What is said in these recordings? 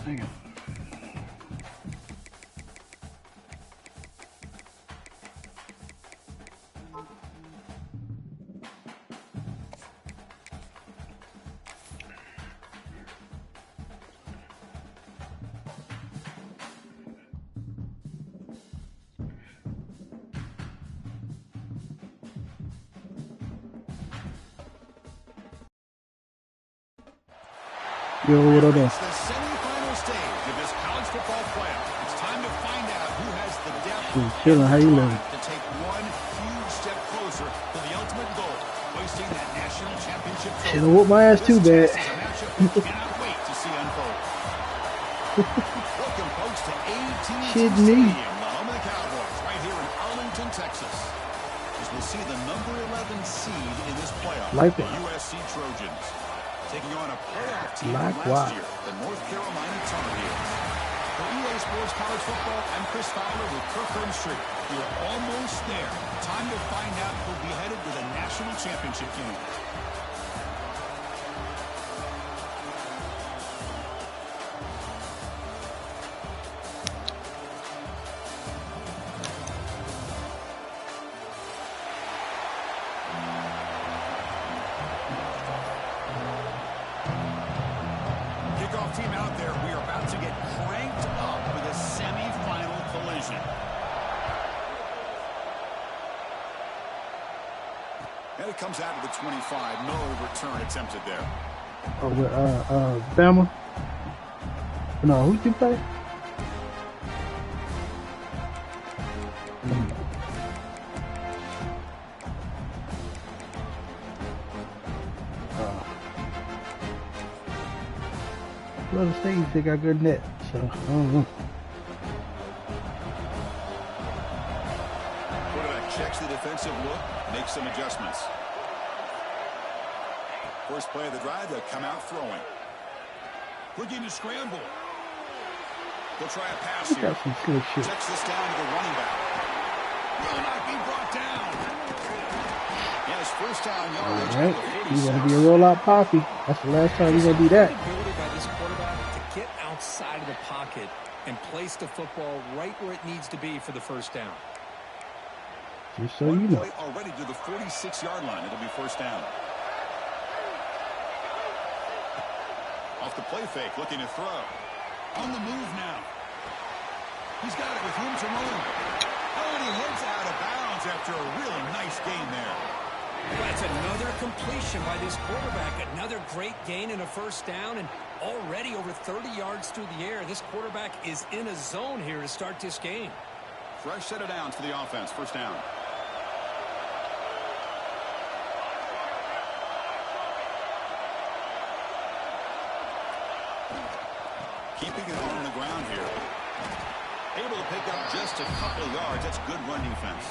Dang it. Yo, what up? The semifinal stage of this college football playoff. It's time to find out who has the depth Chilling, how you living? to take one huge step closer to the ultimate goal, hoisting that national championship trophy. Should have whooped my ass too bad. This is a matchup we cannot wait to see unfold. Welcome, folks, to AT&T Stadium, the home of the Cowboys, right here in Arlington, Texas. As we'll see the number 11 seed in this playoff, the USC Trojans. Taking on a playoff team from last year, the North Carolina Tar Heels. For EA Sports College Football, I'm Chris Fowler with Kirkland Street. We're almost there. Time to find out who'll be headed to the national championship game. Team out there, we are about to get cranked up with a semi-final collision. And it comes out of the 25. No return attempted there. Oh, Bama? No, who did you play? Other states, they got good net, so I don't know. Quarterback checks the defensive look, makes some adjustments. First play of the drive, they'll come out throwing. Looking to scramble. They'll try a pass here. Checks this down to the running back. Will not be brought down. And his first down yardage. All right, he's going to be a rollout poppy. That's the last time he's going to do that. Get outside of the pocket and place the football right where it needs to be for the first down. Just so you know. Already to the 46-yard line. It'll be first down. Off the play fake, looking to throw. On the move now. He's got it with room to run. Oh, and he heads out of bounds after a really nice gain there. That's another completion by this quarterback. Another great gain in a first down, and already over 30 yards through the air. This quarterback is in a zone here to start this game. Fresh set of downs for the offense. First down. Keeping it on the ground here. Able to pick up just a couple of yards. That's good run defense.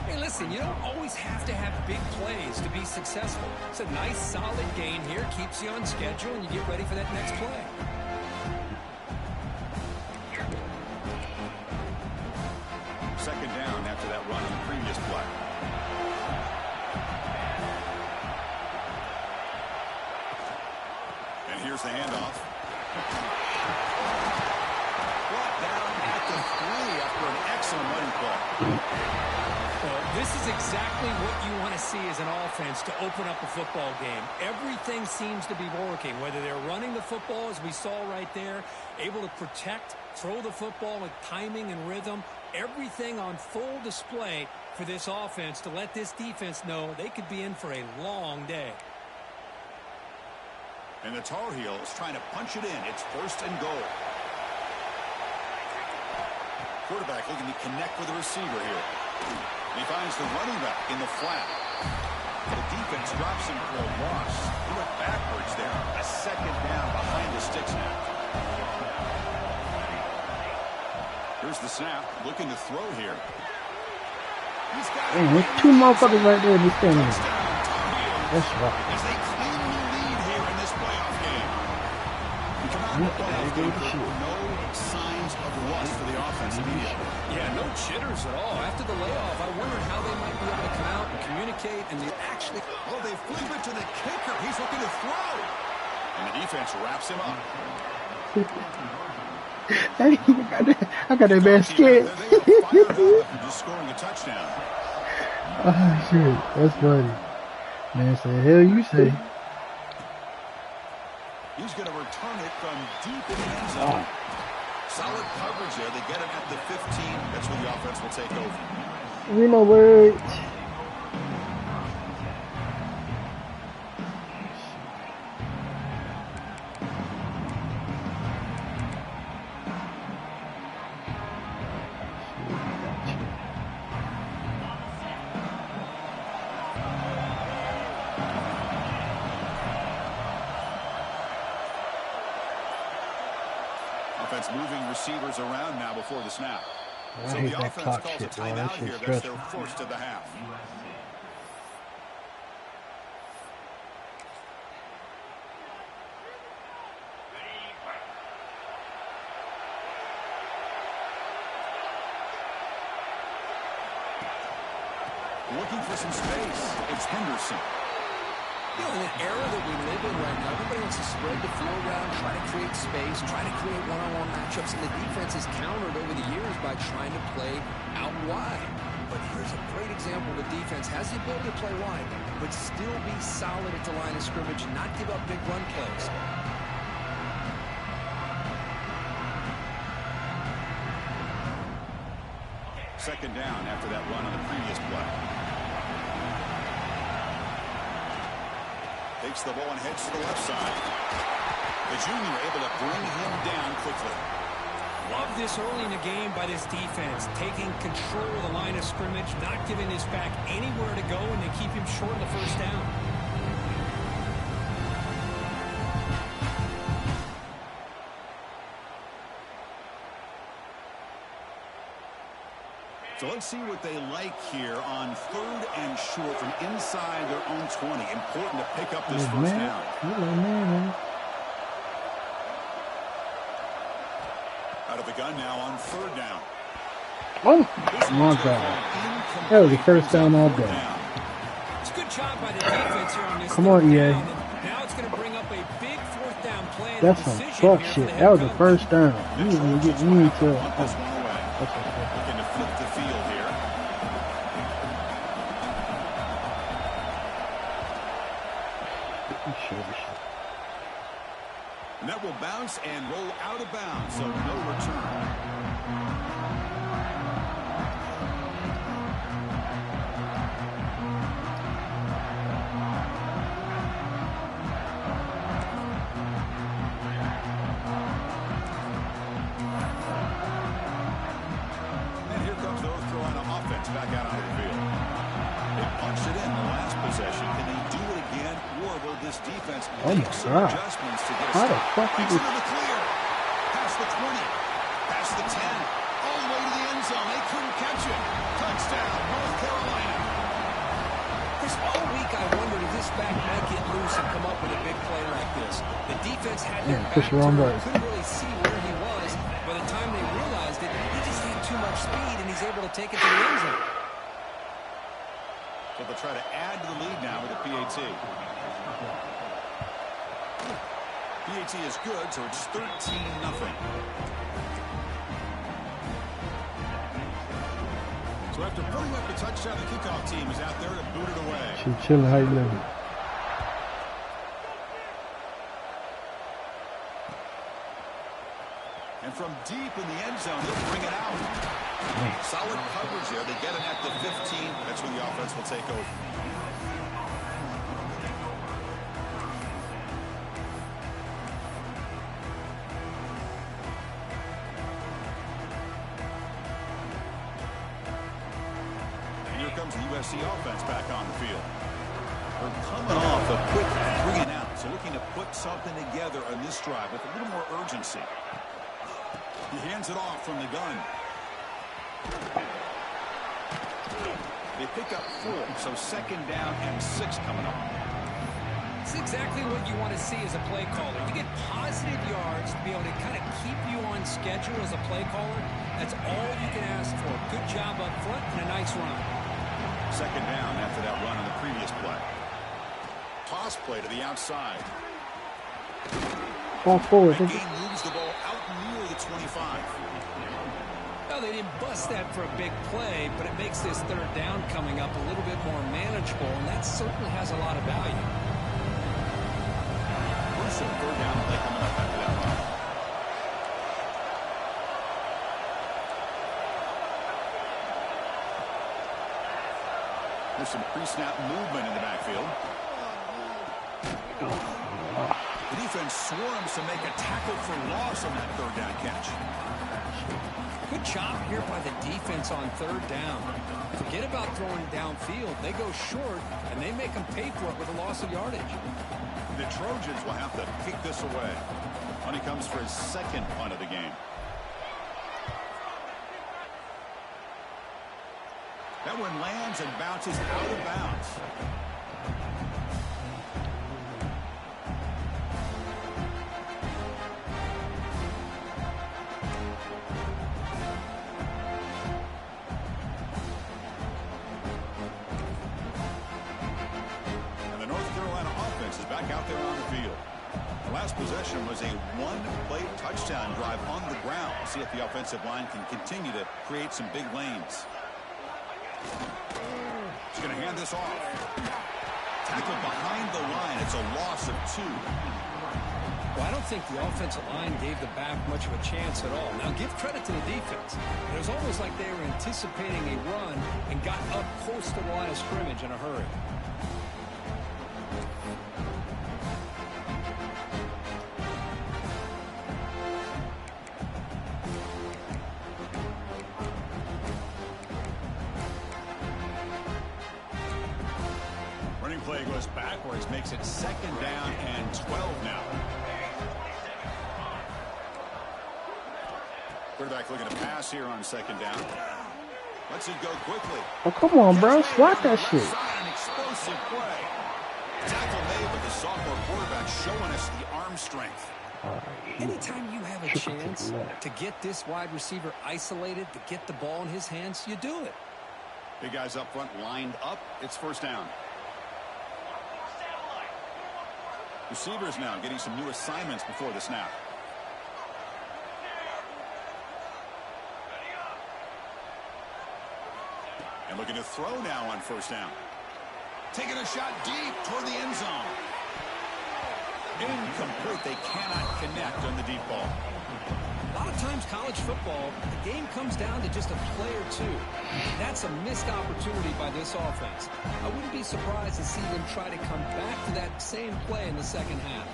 Hey, listen, you don't always have to have big plays to be successful. It's a nice, solid gain here. Keeps you on schedule, and you get ready for that next play. Second down after that run on the previous play. And here's the handoff. Brought down at the 3 after an excellent running play. Well, this is exactly what you want to see as an offense to open up a football game. Everything seems to be working, whether they're running the football, as we saw right there, able to protect, throw the football with timing and rhythm, everything on full display for this offense to let this defense know they could be in for a long day. And the Tar Heels trying to punch it in. It's first and goal. Quarterback looking to connect with the receiver here. He finds the running back in the flat. The defense drops him for a loss. He went backwards there. A second down behind the sticks now. Here's the snap. Looking to throw here. He's got there's two motherfuckers right there in this thing. That's right. As they claim the lead here in this playoff game. We come out of the playoff game. No signs of rust for the offense immediately. Yeah, no jitters at all. After the layoff, I wondered how they might be able to come out and communicate, and they actually... Oh, they flip it to the kicker. He's looking to throw. And the defense wraps him up. Hey, I got that man scared. Just scoring a touchdown. Oh, shit. That's funny. Man said, hell you say. He's going to return it from deep in the end zone. Solid coverage there. They get it at the 15. That's where the offense will take over. We know words. Offense moving receivers around now before the snap. I So hate the that offense clock calls shit, a bro. timeout That here. shit's That's their stressful. first of the half. Looking for some space. It's Henderson. You know, in an era that we live in right now, everybody wants to spread the floor around, try to create space, try to create one-on-one matchups, and the defense has countered over the years by trying to play out wide. But here's a great example. The defense has the ability to play wide, but still be solid at the line of scrimmage and not give up big run plays. Second down after that run on the previous play. Takes the ball and heads to the left side. The junior able to bring him down quickly. Love this early in the game by this defense, taking control of the line of scrimmage, not giving this back anywhere to go, and they keep him short of the first down. So let's see what they like here on 3rd and short from inside their own 20. Important to pick up this first down. Man. Out of the gun now on 3rd down. Oh, my God. That was the first down all day. It's a good job by the defense here on this. Come on, EA. Now it's going to bring up a big 4th down play. That's some fuck shit. That was the first down. You didn't even get me to. Looking to flip the field here. And that will bounce and roll out of bounds, so no return. And here comes North Carolina offense back out onto the field. They punched it in the last possession. Can they do it again, or will this defense make some adjustments to get a stop? Makes it to the clear. Past the 20. Past the 10. All the way to the end zone. They couldn't catch it. Touchdown, North Carolina. Chris, all week I wondered if this back might get loose and come up with a big play like this. The defense had their back to him, couldn't really see where he was. By the time they realized it, he just had too much speed, and he's able to take it to the end zone. So they'll try to add to the lead now with a PAT. PAT is good, so it's 13-0. So after putting up a touchdown, the kickoff team is out there to boot it away. She chilling, how you living? And from deep in the end zone, they'll bring it out. Solid coverage there. They get it at the 15. That's where the offense will take over. And here comes the USC offense back on the field. We're coming off a quick 3 and out, so looking to put something together on this drive with a little more urgency. He hands it off from the gun. They pick up 4, so 2nd down and 6 coming up. It's exactly what you want to see as a play caller. You get positive yards to be able to kind of keep you on schedule as a play caller. That's all you can ask for. Good job up front and a nice run. 2nd down after that run on the previous play. Toss play to the outside. Fall forward. That gain moves the ball out near the 25. Well, they didn't bust that for a big play, but it makes this third down coming up a little bit more manageable, and that certainly has a lot of value. Crucial third down play coming up after that run. There's some pre-snap movement in the backfield. The defense swarms to make a tackle for loss on that third down catch. Good job here by the defense on third down. Forget about throwing downfield. They go short, and they make them pay for it with a loss of yardage. The Trojans will have to kick this away. Money comes for his second punt of the game. That one lands and bounces out of bounds. And the North Carolina offense is back out there on the field. The last possession was a one-play touchdown drive on the ground. See if the offensive line can continue to create some big lanes. He's going to hand this off. Tackled behind the line. It's a loss of 2. Well, I don't think the offensive line gave the back much of a chance at all. Now, give credit to the defense. It was almost like they were anticipating a run and got up close to the line of scrimmage in a hurry. Play goes backwards, makes it second down and 12 now. Quarterback looking to pass here on second down. Lets it go quickly. Oh, come on, bro. Slap that shit. An explosive play. Tackle made, but the sophomore quarterback showing us the arm strength. Anytime you have a chance to get this wide receiver isolated, to get the ball in his hands, you do it. Big guys up front lined up. It's first down. Receivers now getting some new assignments before the snap. And looking to throw now on first down. Taking a shot deep toward the end zone. Incomplete. They cannot connect on the deep ball. A lot of times college football, the game comes down to just a play or two. That's a missed opportunity by this offense. I wouldn't be surprised to see them try to come back to that same play in the second half.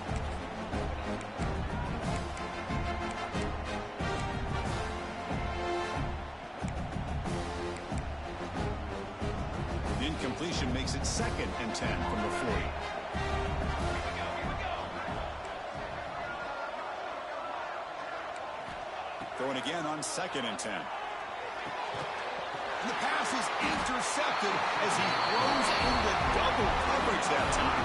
The incompletion makes it second and 10 from the 40. Throwing again on second and 10. And the pass is intercepted as he throws into double coverage that time.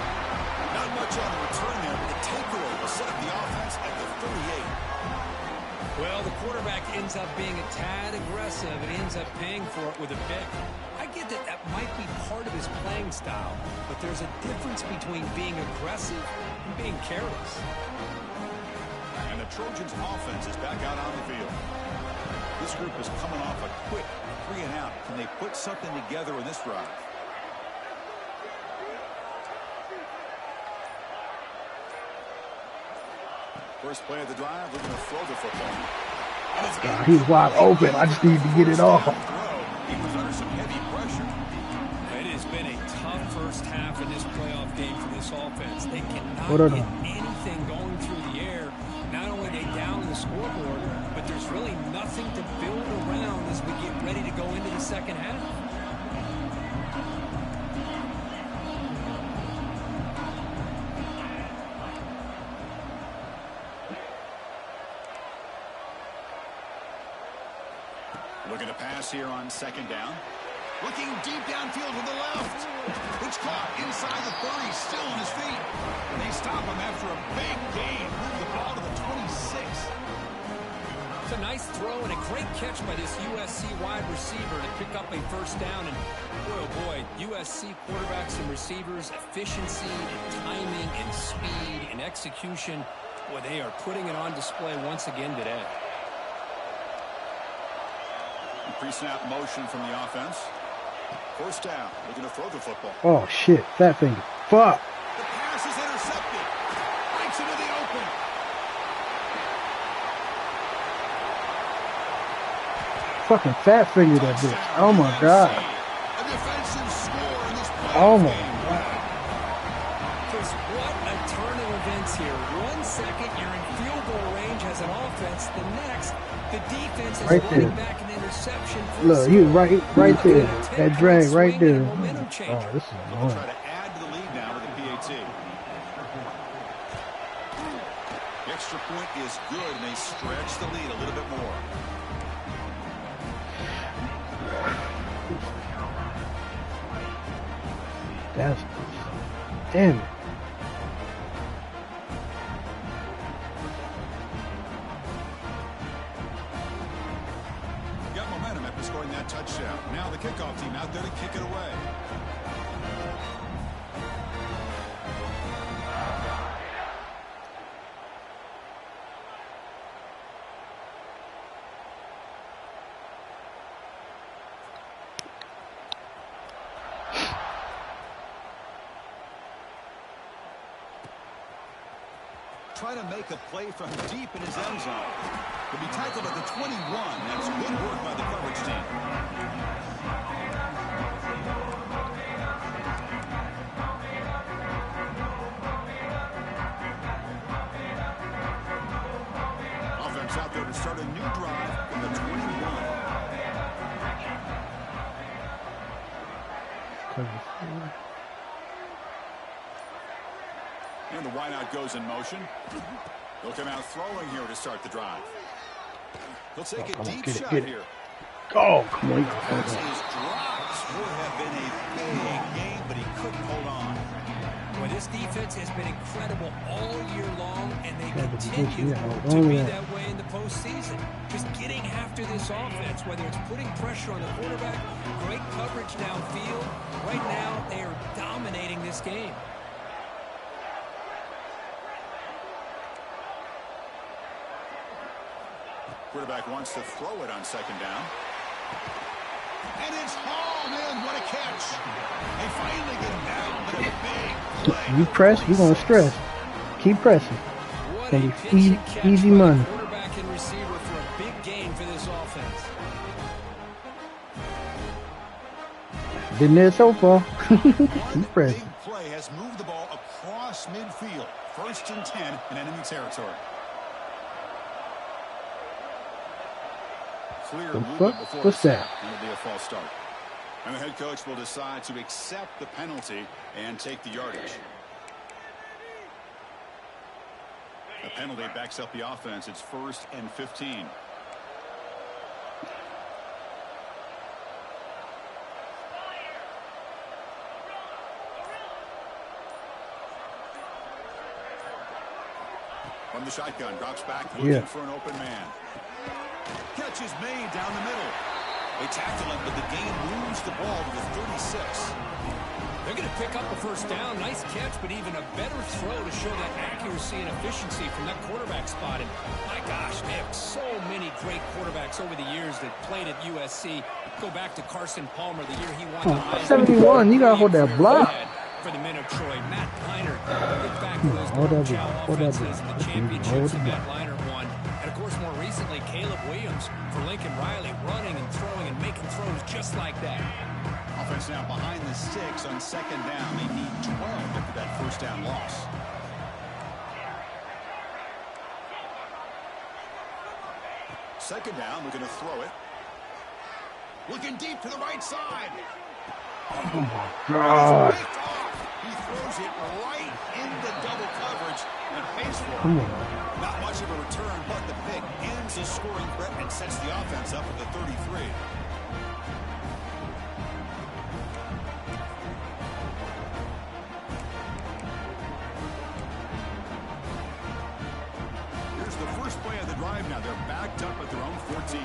Not much on the return there, but the takeaway will set up the offense at the 38. Well, the quarterback ends up being a tad aggressive and ends up paying for it with a pick. I get that that might be part of his playing style, but there's a difference between being aggressive and being careless. And the Trojans offense is back out on the field. This group is coming off a quick 3-and-out. Can they put something together in this drive? First play of the drive, looking to throw the football. He's wide open. I just need to get it off. He was under some heavy pressure. It has been a tough first half in this playoff game for this offense. They cannot get anything going through the air. Not only are they down the scoreboard, but there's really nothing to build around as we get ready to go into the second half. Looking to pass here on second down. Looking deep downfield to the left. It's caught inside the 30, still on his feet. And they stop him after a big gain. Move the ball to the 26. It's a nice throw and a great catch by this USC wide receiver to pick up a first down. And boy, oh boy, USC quarterbacks and receivers, efficiency and timing and speed and execution. Well, they are putting it on display once again today. Pre-snap motion from the offense. First down. Looking to throw the football. Oh, shit. Fat finger. Fuck. The pass is intercepted. Breaks into the open. Fucking fat finger that bitch. Oh, my God. A defensive score in this Oh, my game. God. Chris, what a turn of events here. 1 second, you're in field goal range as an offense. The next, the defense is Right running there. back an interception. Look, he right there. That drag right there. Oh, this is They'll annoying. try to add to the lead now with the PAT. The extra point is good, and they stretch the lead a little bit more. That's damn it. Got momentum after scoring that touchdown. Now the kickoff team out there to kick it away. Trying to make a play from deep in his end zone. He'll be tackled at the 21. That's good work by the coverage team. Offense out there to start a new drive with the 21. And the wideout goes in motion. He'll come out throwing here to start the drive. He'll take a deep shot here. Oh, come on. Pass is dropped. Would have been a big game, but he couldn't hold on. Well, this defense has been incredible all year long, and they continue yeah, to be that way in the postseason. Just getting after this offense, whether it's putting pressure on the quarterback, great coverage downfield. Right now, they are dominating this game. Quarterback wants to throw it on second down. And it's hauled in. What a catch. They finally get him down, but a big play. You press, we're going to stress. Keep pressing. What Gonna a be pitch and catch easy by the money. quarterback and receiver for a big gain for this offense. Been there so far. Keep One pressing. big play has moved the ball across midfield. 1st and 10 in enemy territory. Clear The movement fuck? before What's the that? snap. That'll be a false start. And the head coach will decide to accept the penalty and take the yardage. The penalty backs up the offense. It's 1st and 15. From the shotgun, drops back, looking for an open man. Catch is made down the middle. They tackle him, but the game moves the ball to the 36. They're going to pick up a first down. Nice catch, but even a better throw to show that accuracy and efficiency from that quarterback spot. And my gosh, they have so many great quarterbacks over the years that played at USC. Go back to Carson Palmer the year he won the Heisman. 71, you got to hold that block. For the men of Troy, Matt Leinart. Look back to those Chow offenses and the championships that Matt Leinart won. And, of course, more recently, Caleb Williams for Lincoln Riley, running and throwing and making throws just like that. Offense now behind the 6 on second down. They need 12 after that first down loss. Second down, looking to throw it. Looking deep to the right side. Oh, my God. He throws it right into double coverage and pays for it. Come on. Not much of a return, but the pick ends the scoring threat and sets the offense up at the 33. Here's the first play of the drive now. They're backed up at their own 14.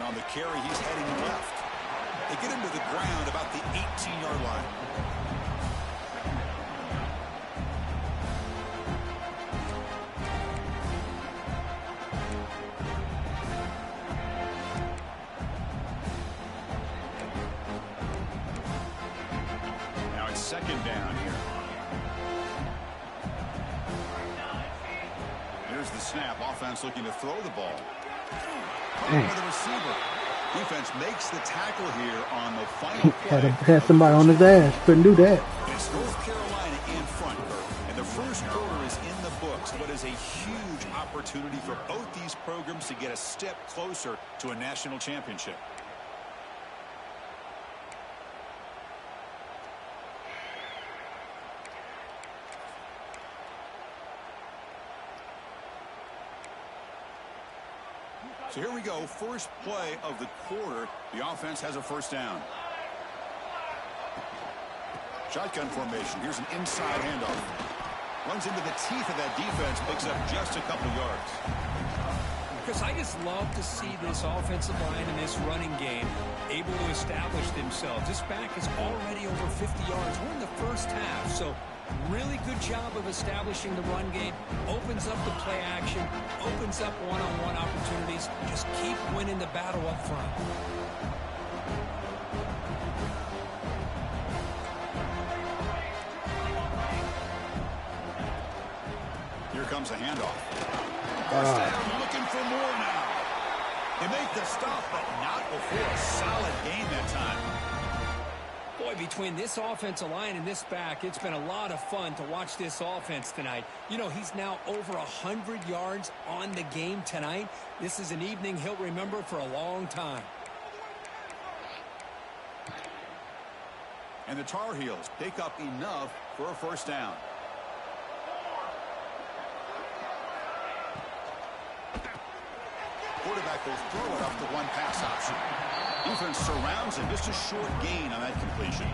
On the carry, he's heading left. They get him to the ground about the 18-yard line. Now it's second down here. Here's the snap. Offense looking to throw the ball. For the receiver. Defense makes the tackle here on the final play. Had somebody on his ass. Couldn't do that. It's North Carolina in front, and the first quarter is in the books. What is a huge opportunity for both these programs to get a step closer to a national championship. So here we go, first play of the quarter. The offense has a first down. Shotgun formation. Here's an inside handoff. Runs into the teeth of that defense, picks up just a couple of yards. Chris, I just love to see this offensive line and this running game able to establish themselves. This back is already over 50 yards. We're in the first half, so really good job of establishing the run game. Opens up the play action, opens up one-on-one opportunities. Just keep winning the battle up front. Here comes a handoff. First down, looking for more now. They make the stop, but not before a solid gain that time. Boy, between this offensive line and this back, it's been a lot of fun to watch this offense tonight. You know, he's now over 100 yards on the game tonight. This is an evening he'll remember for a long time. And the Tar Heels pick up enough for a first down. Quarterback will throw it up to one pass option. Defense surrounds him. Just a short gain on that completion.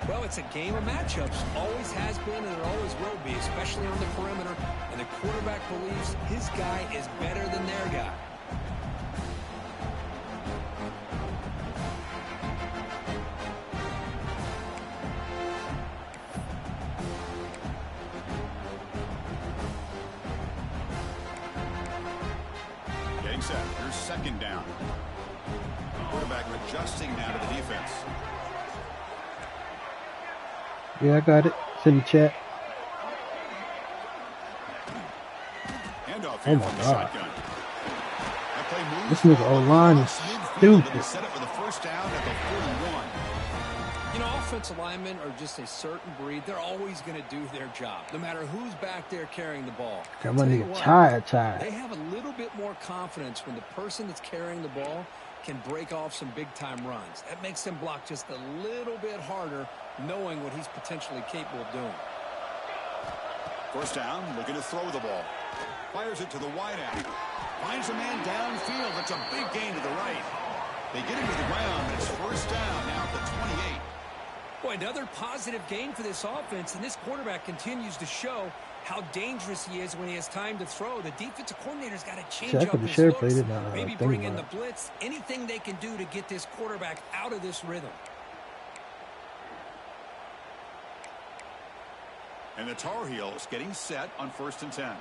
Well, it's a game of matchups. Always has been and it always will be, especially on the perimeter. And the quarterback believes his guy is better than their guy. Getting set. Here's second down. Quarterback adjusting now to the defense. Yeah, I got it. It's in the chat. Handoff Oh here my from the God. shotgun. That play moves This nigga O-line is stupid. Set up for the first down at the 41. You know, offensive linemen are just a certain breed. They're always going to do their job, no matter who's back there carrying the ball. Got my Tell you nigga what, tired. They have a little bit more confidence when the person that's carrying the ball can break off some big-time runs. That makes them block just a little bit harder, knowing what he's potentially capable of doing. First down, looking to throw the ball. Fires it to the wideout. Finds a man downfield. That's a big gain to the right. They get him to the ground, but it's first down now at the 28. Boy, another positive gain for this offense, and this quarterback continues to show how dangerous he is when he has time to throw. The defensive coordinator's got to change See, I up could have his sure looks, played it, maybe think bring in about the blitz, anything they can do to get this quarterback out of this rhythm. And the Tar Heels getting set on 1st and 10.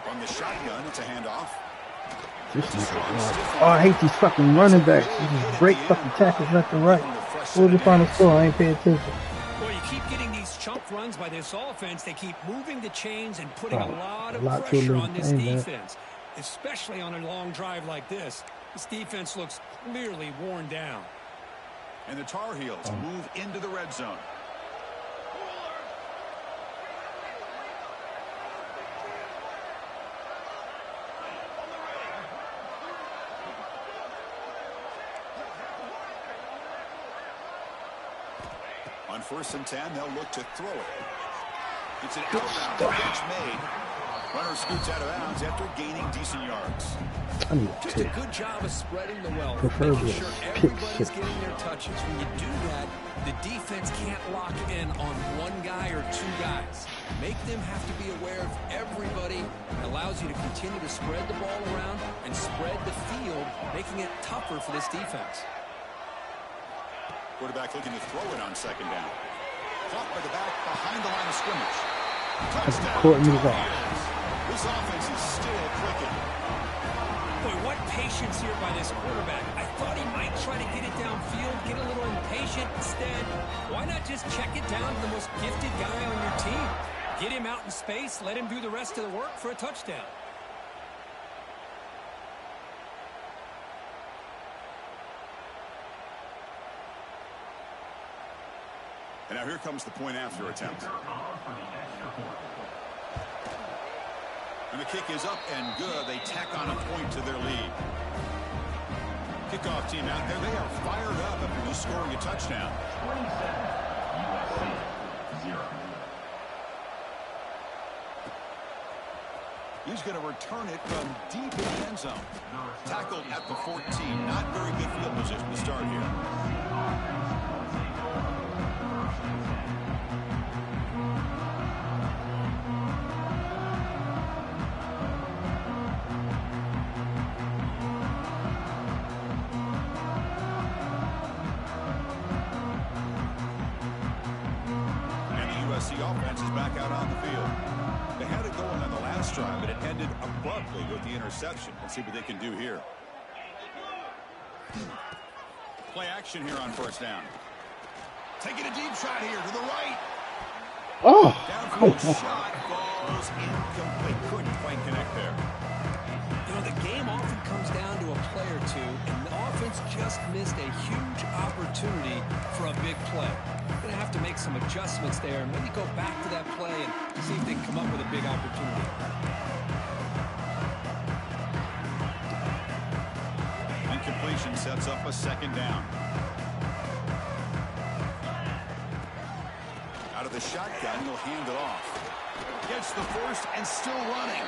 From the shotgun, it's a handoff. This nigga, oh, I hate these fucking running backs. They just break fucking tackles left and right. What was the final score? I ain't paying attention. Well, you keep getting these chunk runs by this offense. They keep moving the chains and putting a lot of pressure on this defense, especially on a long drive like this. This defense looks clearly worn down. And the Tar Heels move into the red zone. On 1st and 10, they'll look to throw it. It's an outbound catch made. Runner scoots out of bounds after gaining decent yards. I need a Just pick. a good job of spreading the wealth, Preferably making sure a pick everybody's six. getting their touches. When you do that, the defense can't lock in on one guy or two guys. Make them have to be aware of everybody. It allows you to continue to spread the ball around and spread the field, making it tougher for this defense. Quarterback looking to throw it on second down. Caught by the back behind the line of scrimmage. Court moves Touchdown. off. This offense is still clicking. Boy, what patience here by this quarterback. I thought he might try to get it downfield, get a little impatient. Instead, why not just check it down to the most gifted guy on your team? Get him out in space, let him do the rest of the work for a touchdown. And now here comes the point after attempt. And the kick is up and good. They tack on a point to their lead. Kickoff team out there. They are fired up after just scoring a touchdown. 27, USC 0. He's going to return it from deep in the end zone. Tackled at the 14. Not very good field position to start here. USC offense is back out on the field. They had it going on the last drive, but it ended abruptly with the interception. Let's see what they can do here. Play action here on first down. Taking a deep shot here to the right. Oh! Downfield shot falls incomplete. Couldn't quite connect there. You know, the game often comes down to a play or two, and the offense just missed a huge opportunity for a big play. Going to have to make some adjustments there and maybe go back to that play and see if they can come up with a big opportunity. Incompletion sets up a second down. Out of the shotgun, he'll hand it off. Gets the first and still running.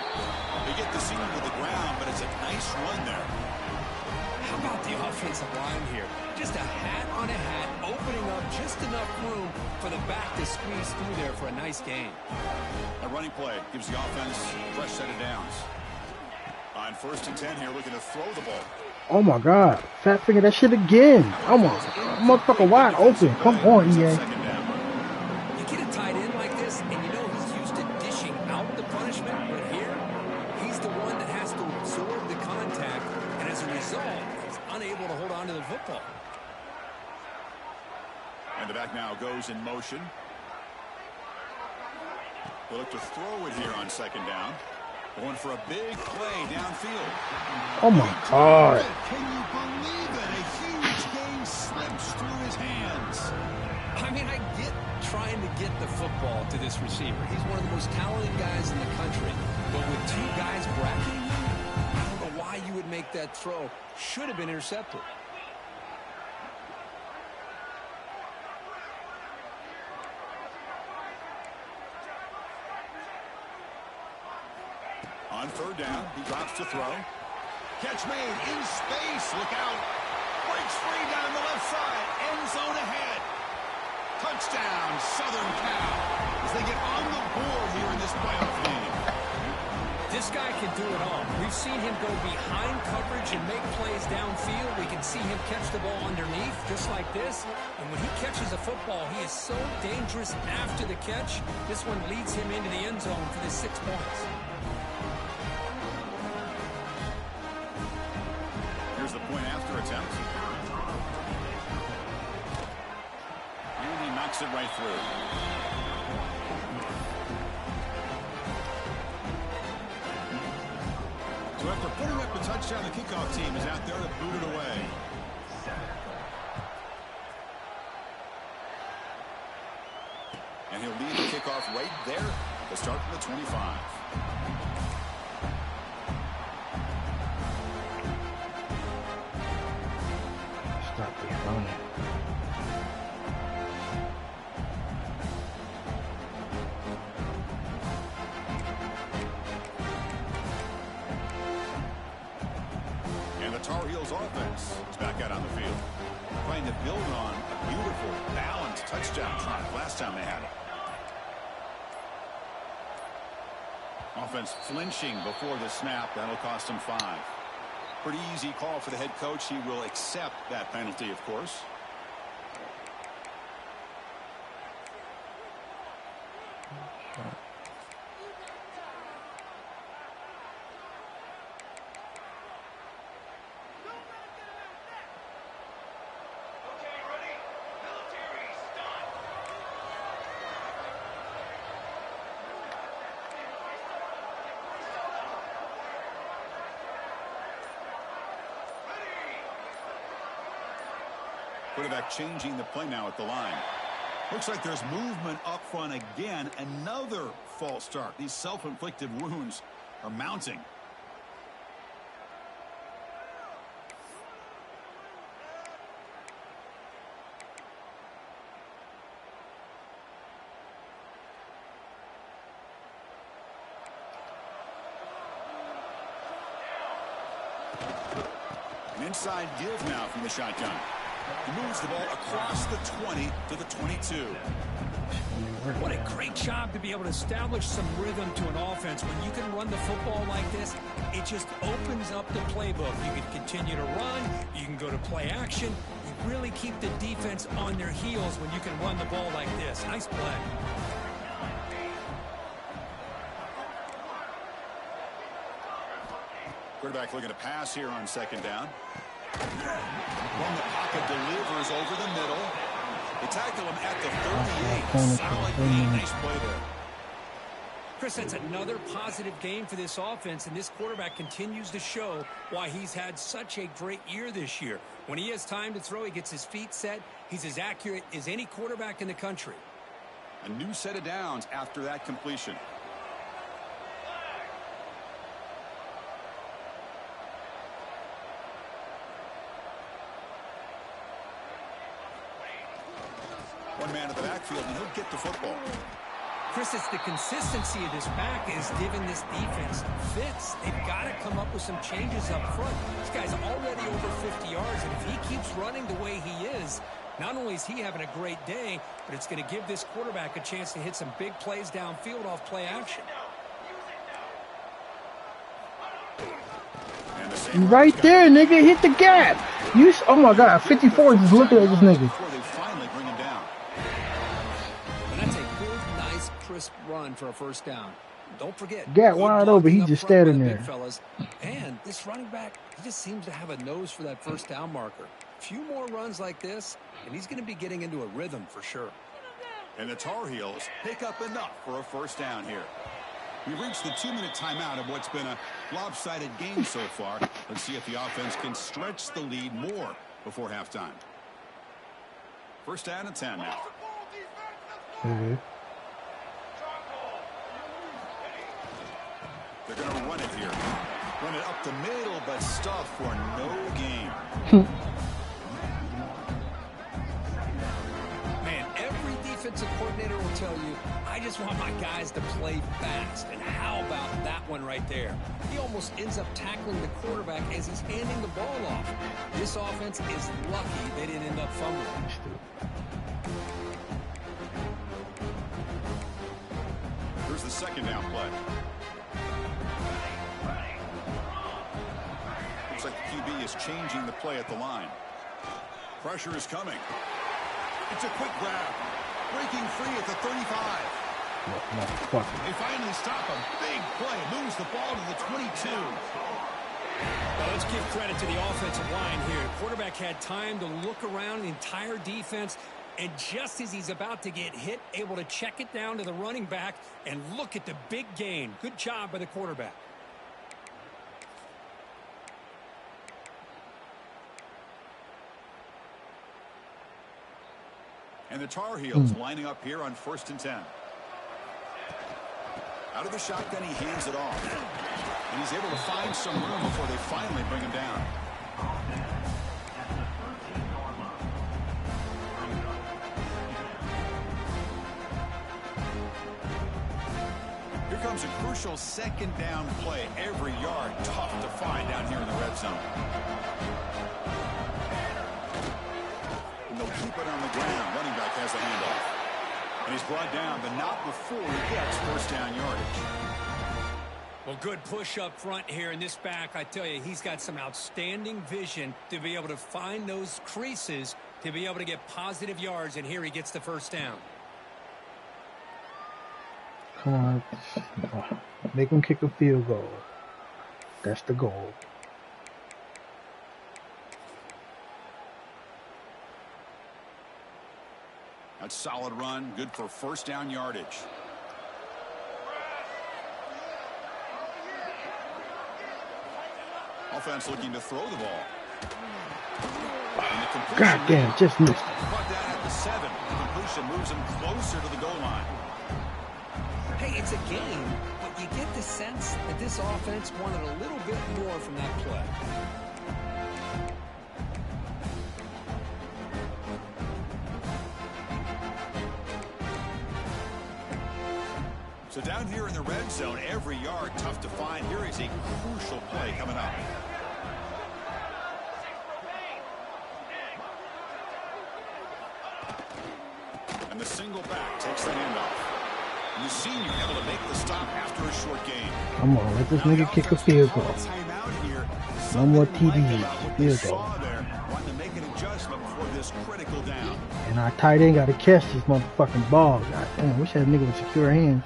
They get the senior to the ground, but it's a nice run there. How about the offensive line here? Just a hat on a hat, opening up just enough room for the back to squeeze through there for a nice gain. A running play gives the offense a fresh set of downs. On 1st and 10 here, looking to throw the ball. Oh my God. Fat finger that shit again. Oh my motherfucker wide open. Come on, EA. You get a tight end like this, and you know he's used to dishing out the punishment, but here, he's the one that has to absorb the contact, and as a result, he's unable to hold on to the football. And the back now goes in motion. They'll look to throw it here on second down. Going for a big play downfield. Oh my God. Can you believe it? A huge game slips through his hands. I mean, I get trying to get the football to this receiver. He's one of the most talented guys in the country. But with two guys bracketing him, I don't know why you would make that throw. Should have been intercepted. On 3rd down, he drops to throw. Catch made in space. Look out. Breaks free down the left side. End zone ahead. Touchdown, Southern Cal. As they get on the board here in this playoff game. This guy can do it all. We've seen him go behind coverage and make plays downfield. We can see him catch the ball underneath, just like this. And when he catches a football, he is so dangerous after the catch. This one leads him into the end zone for the 6 points. Here's the point after attempt. And he knocks it right through. So after putting up a touchdown, the kickoff team is out there to boot it away. And he'll lead the kickoff right there to start from the 25. Stop the phone. Tar Heels offense is back out on the field, trying to build on a beautiful, balanced touchdown drive last time they had it. Offense flinching before the snap. That'll cost him 5. Pretty easy call for the head coach. He will accept that penalty, of course. Quarterback changing the play now at the line. Looks like there's movement up front again. Another false start. These self-inflicted wounds are mounting. An inside give now from the shotgun. He moves the ball across the 20 to the 22. What a great job to be able to establish some rhythm to an offense. When you can run the football like this, it just opens up the playbook. You can continue to run. You can go to play action. You really keep the defense on their heels when you can run the ball like this. Nice play. Quarterback looking to pass here on second down. From the pocket, delivers over the middle. They tackle him at the 38. Solid gain. Nice play there. Chris, that's another positive game for this offense, and this quarterback continues to show why he's had such a great year this year. When he has time to throw, he gets his feet set. He's as accurate as any quarterback in the country. A new set of downs after that completion. One man at the backfield, and he'll get the football. Chris, it's the consistency of this back is giving this defense fits. They've got to come up with some changes up front. This guy's already over 50 yards, and if he keeps running the way he is, not only is he having a great day, but it's going to give this quarterback a chance to hit some big plays downfield off play action. Right there, nigga. Hit the gap. Oh, my God. 54 just looking at this nigga. Run for a first down. Don't forget, got wide open. He just standing there. Fellas. And this running back, he just seems to have a nose for that first down marker. A few more runs like this, and he's going to be getting into a rhythm for sure. And the Tar Heels pick up enough for a first down here. We've reached the 2-minute timeout of what's been a lopsided game so far. Let's see if the offense can stretch the lead more before halftime. First down and 10 now. Mm-hmm. They're going to run it here. Run it up the middle, but stuff for no gain. Man, every defensive coordinator will tell you, I just want my guys to play fast. And how about that one right there? He almost ends up tackling the quarterback as he's handing the ball off. This offense is lucky they didn't end up fumbling. Here's the second down play. Looks like the QB is changing the play at the line. Pressure is coming. It's a quick grab. Breaking free at the 35. They finally stop him. Big play. Moves the ball to the 22. Well, let's give credit to the offensive line here. The quarterback had time to look around the entire defense, and just as he's about to get hit, able to check it down to the running back, and look at the big gain. Good job by the quarterback. And the Tar Heels lining up here on 1st and 10. Out of the shotgun, he hands it off. And he's able to find some room before they finally bring him down. Here comes a crucial second down play. Every yard tough to find down here in the red zone. brought down, but not before he gets first down yardage. Well, good push up front here in this back. I tell you, he's got some outstanding vision to be able to find those creases to be able to get positive yards, and here he gets the first down. Come on. Make him kick a field goal. That's the goal. That's solid run, good for first down yardage. Offense looking to throw the ball. God damn, just missed it. Caught that at the 7. The completion moves him closer to the goal line. Hey, it's a game, but you get the sense that this offense wanted a little bit more from that play. So down here in the red zone, every yard tough to find. Here is a crucial play coming up. And the single back takes the handoff. And the senior able to make the stop after a short gain. Come on, let this nigga kick a field goal. No more TDs. Field goal. Wanting to make an adjustment before this critical down. And our tight end got to catch this motherfucking ball. God damn, wish that nigga would secure hands.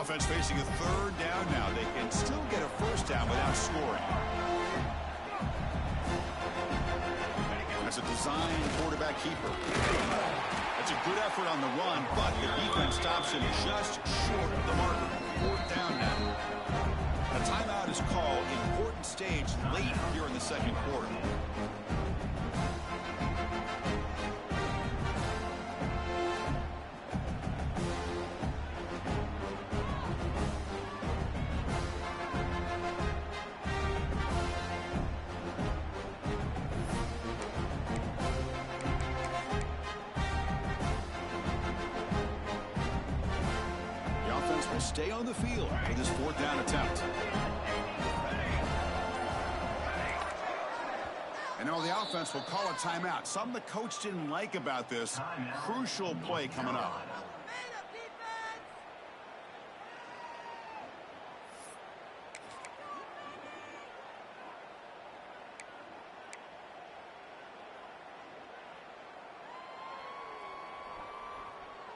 Offense facing a third down now. They can still get a first down without scoring. That's a design quarterback keeper. That's a good effort on the run, but the defense stops him just short of the marker. Fourth down now. A timeout is called. Important stage late here in the second quarter. Stay on the field for this fourth down attempt. And now the offense will call a timeout. Something the coach didn't like about this. Crucial play coming up.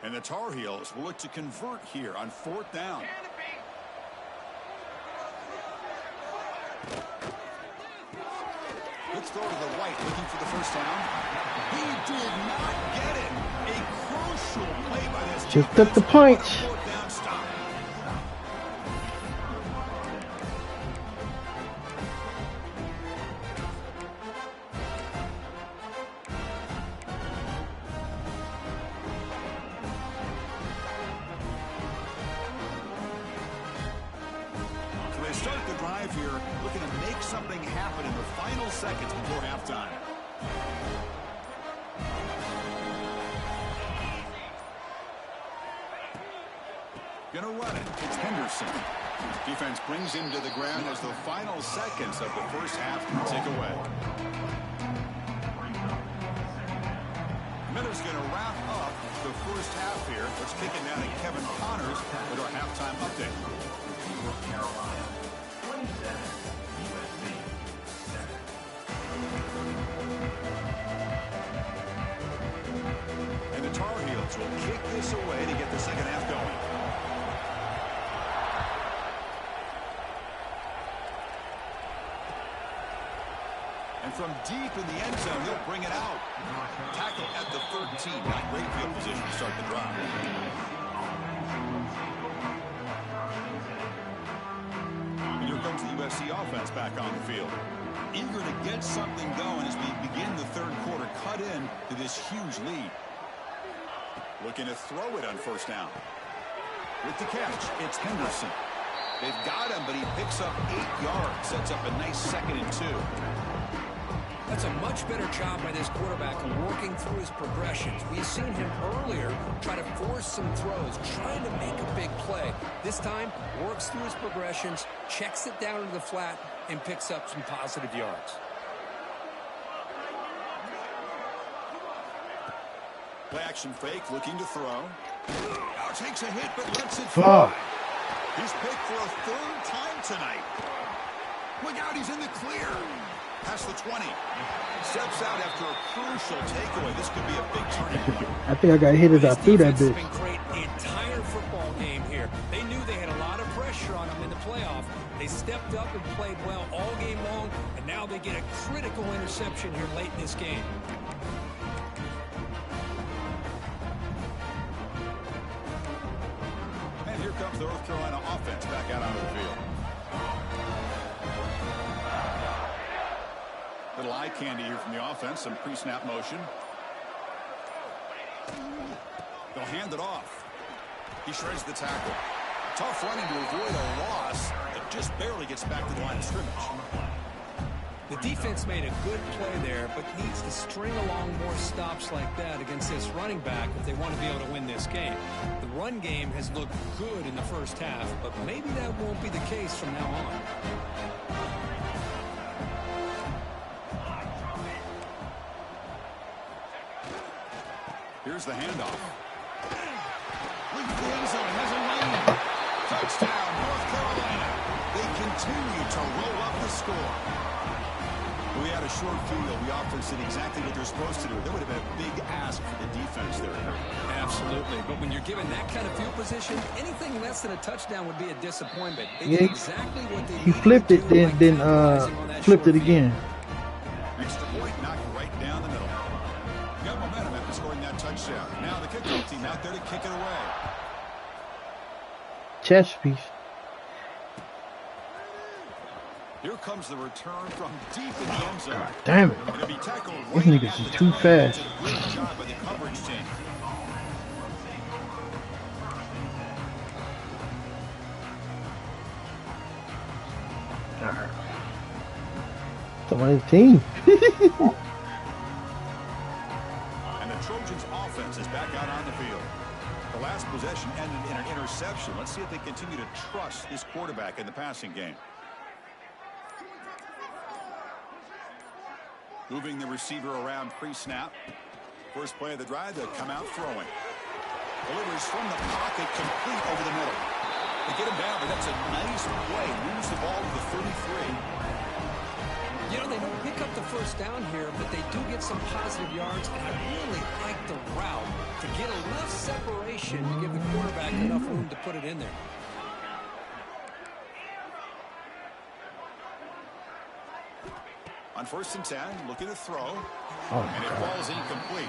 And the Tar Heels will look to convert here on fourth down. Let's throw to the right, looking for the first down. He did not get it. A crucial play by this. Just took the punch. Fourth down stop. Start the drive here, looking to make something happen in the final seconds before halftime. Gonna run it. It's Henderson. Defense brings him to the ground as the final seconds of the first half tick away. Miller's gonna wrap up the first half here. Let's kick it down to Kevin Connors with our halftime update. Carolina. And the Tar Heels will kick this away to get the second half going. And from deep in the end zone, he'll bring it out. Tackle at the 13. Not great field position to start the drive. Comes the USC offense back on the field. Eager to get something going as we begin the third quarter, cut in to this huge lead. Looking to throw it on first down. With the catch, it's Henderson. They've got him, but he picks up 8 yards. Sets up a nice 2nd and 2. That's a much better job by this quarterback working through his progressions. We've seen him earlier try to force some throws, trying to make a big play. This time, works through his progressions, checks it down into the flat, and picks up some positive yards. Play action fake, looking to throw. Now takes a hit, but lets it fall. He's picked for a third time tonight. Look out, he's in the clear. Past the 20. Steps out after a crucial takeaway. This could be a big turning point. I think I got hit as I threw that bitch. Been great the entire football game here. They knew they had a lot of pressure on them in the playoff. They stepped up and played well all game long, and now they get a critical interception here late in this game. And here comes the North Carolina offense back out onto the field. Little eye candy here from the offense, some pre-snap motion. They'll hand it off. He shreds the tackle. Tough running to avoid a loss. It just barely gets back to the line of scrimmage. The defense made a good play there, but needs to string along more stops like that against this running back if they want to be able to win this game. The run game has looked good in the first half, but maybe that won't be the case from now on. Here's the handoff. Leads the end zone, has a lane. Touchdown, North Carolina. They continue to roll up the score. We had a short field. The offense did exactly what they're supposed to do. That would have been a big ask for the defense there. Absolutely. But when you're given that kind of field position, anything less than a touchdown would be a disappointment. They did exactly what they he flipped it, then flipped it again. Extra point knocked right down the middle. Got momentum after scoring that touchdown. Now the kickoff team out there to kick it away. Chest piece. Here comes the return from deep in the end zone. God damn it. These niggas is too fast. Great job by the coverage team. Somebody's team. And the Trojans offense is back out on the field. The last possession ended in an interception. Let's see if they continue to trust this quarterback in the passing game. Moving the receiver around pre-snap. First play of the drive, they'll come out throwing. Delivers from the pocket, complete over the middle. They get him down, but that's a nice play. Moves the ball to the 33. You know, they don't pick up the first down here, but they do get some positive yards, and I really like the route to get enough separation to give the quarterback enough room to put it in there. On 1st and 10, looking to throw. And it falls incomplete.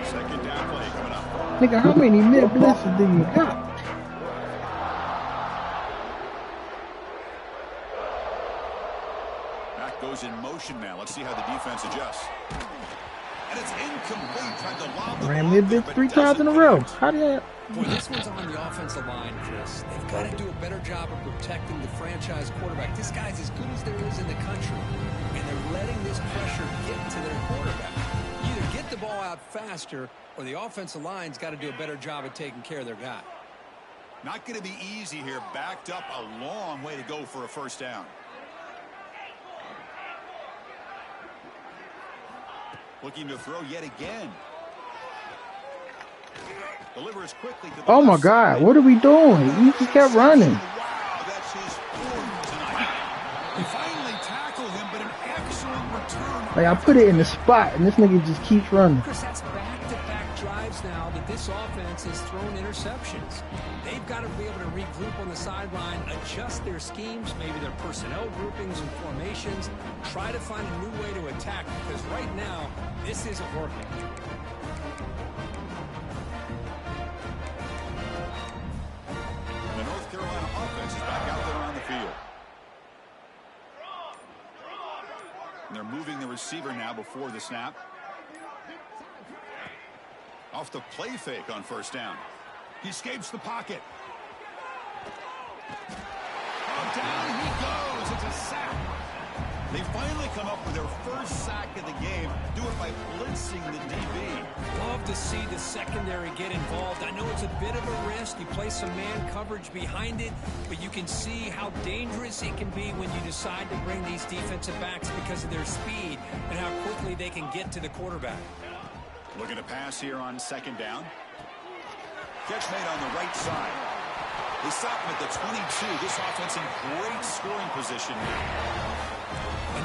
Second down play coming up. Nigga, how many mid blitzes do you got? Back goes in motion now. Let's see how the defense adjusts. And it's incomplete. Tried to lob the Ran mid blitz 3 times in a row. How did that? Boy, this one's on the offensive line, Chris. They've got to do a better job of protecting the franchise quarterback. This guy's as good as there is in the country, and they're letting this pressure get to their quarterback. Either get the ball out faster, or the offensive line's got to do a better job of taking care of their guy. Not going to be easy here. Backed up a long way to go for a first down. Looking to throw yet again. Delivers quickly to the Oh my God, what are we doing? He just kept running. Wow, that's his 4th tonight. They finally tackle him, but an excellent return. Like, I put it in the spot, and this nigga just keeps running. Chris, that's back-to-back drives now that this offense has thrown interceptions. They've got to be able to regroup on the sideline, adjust their schemes, maybe their personnel groupings and formations, try to find a new way to attack, because right now, this isn't working. The North Carolina offense is back out there on the field. And they're moving the receiver now before the snap. Off the play fake on 1st down. He escapes the pocket. Oh, down he goes. It's a sack. They finally come up with their first sack of the game. Do it by blitzing the DB. Love to see the secondary get involved. I know it's a bit of a risk. You play some man coverage behind it, but you can see how dangerous it can be when you decide to bring these defensive backs because of their speed and how quickly they can get to the quarterback. Looking to pass here on second down. Catch made on the right side. They stop him at the 22. This offense in great scoring position now.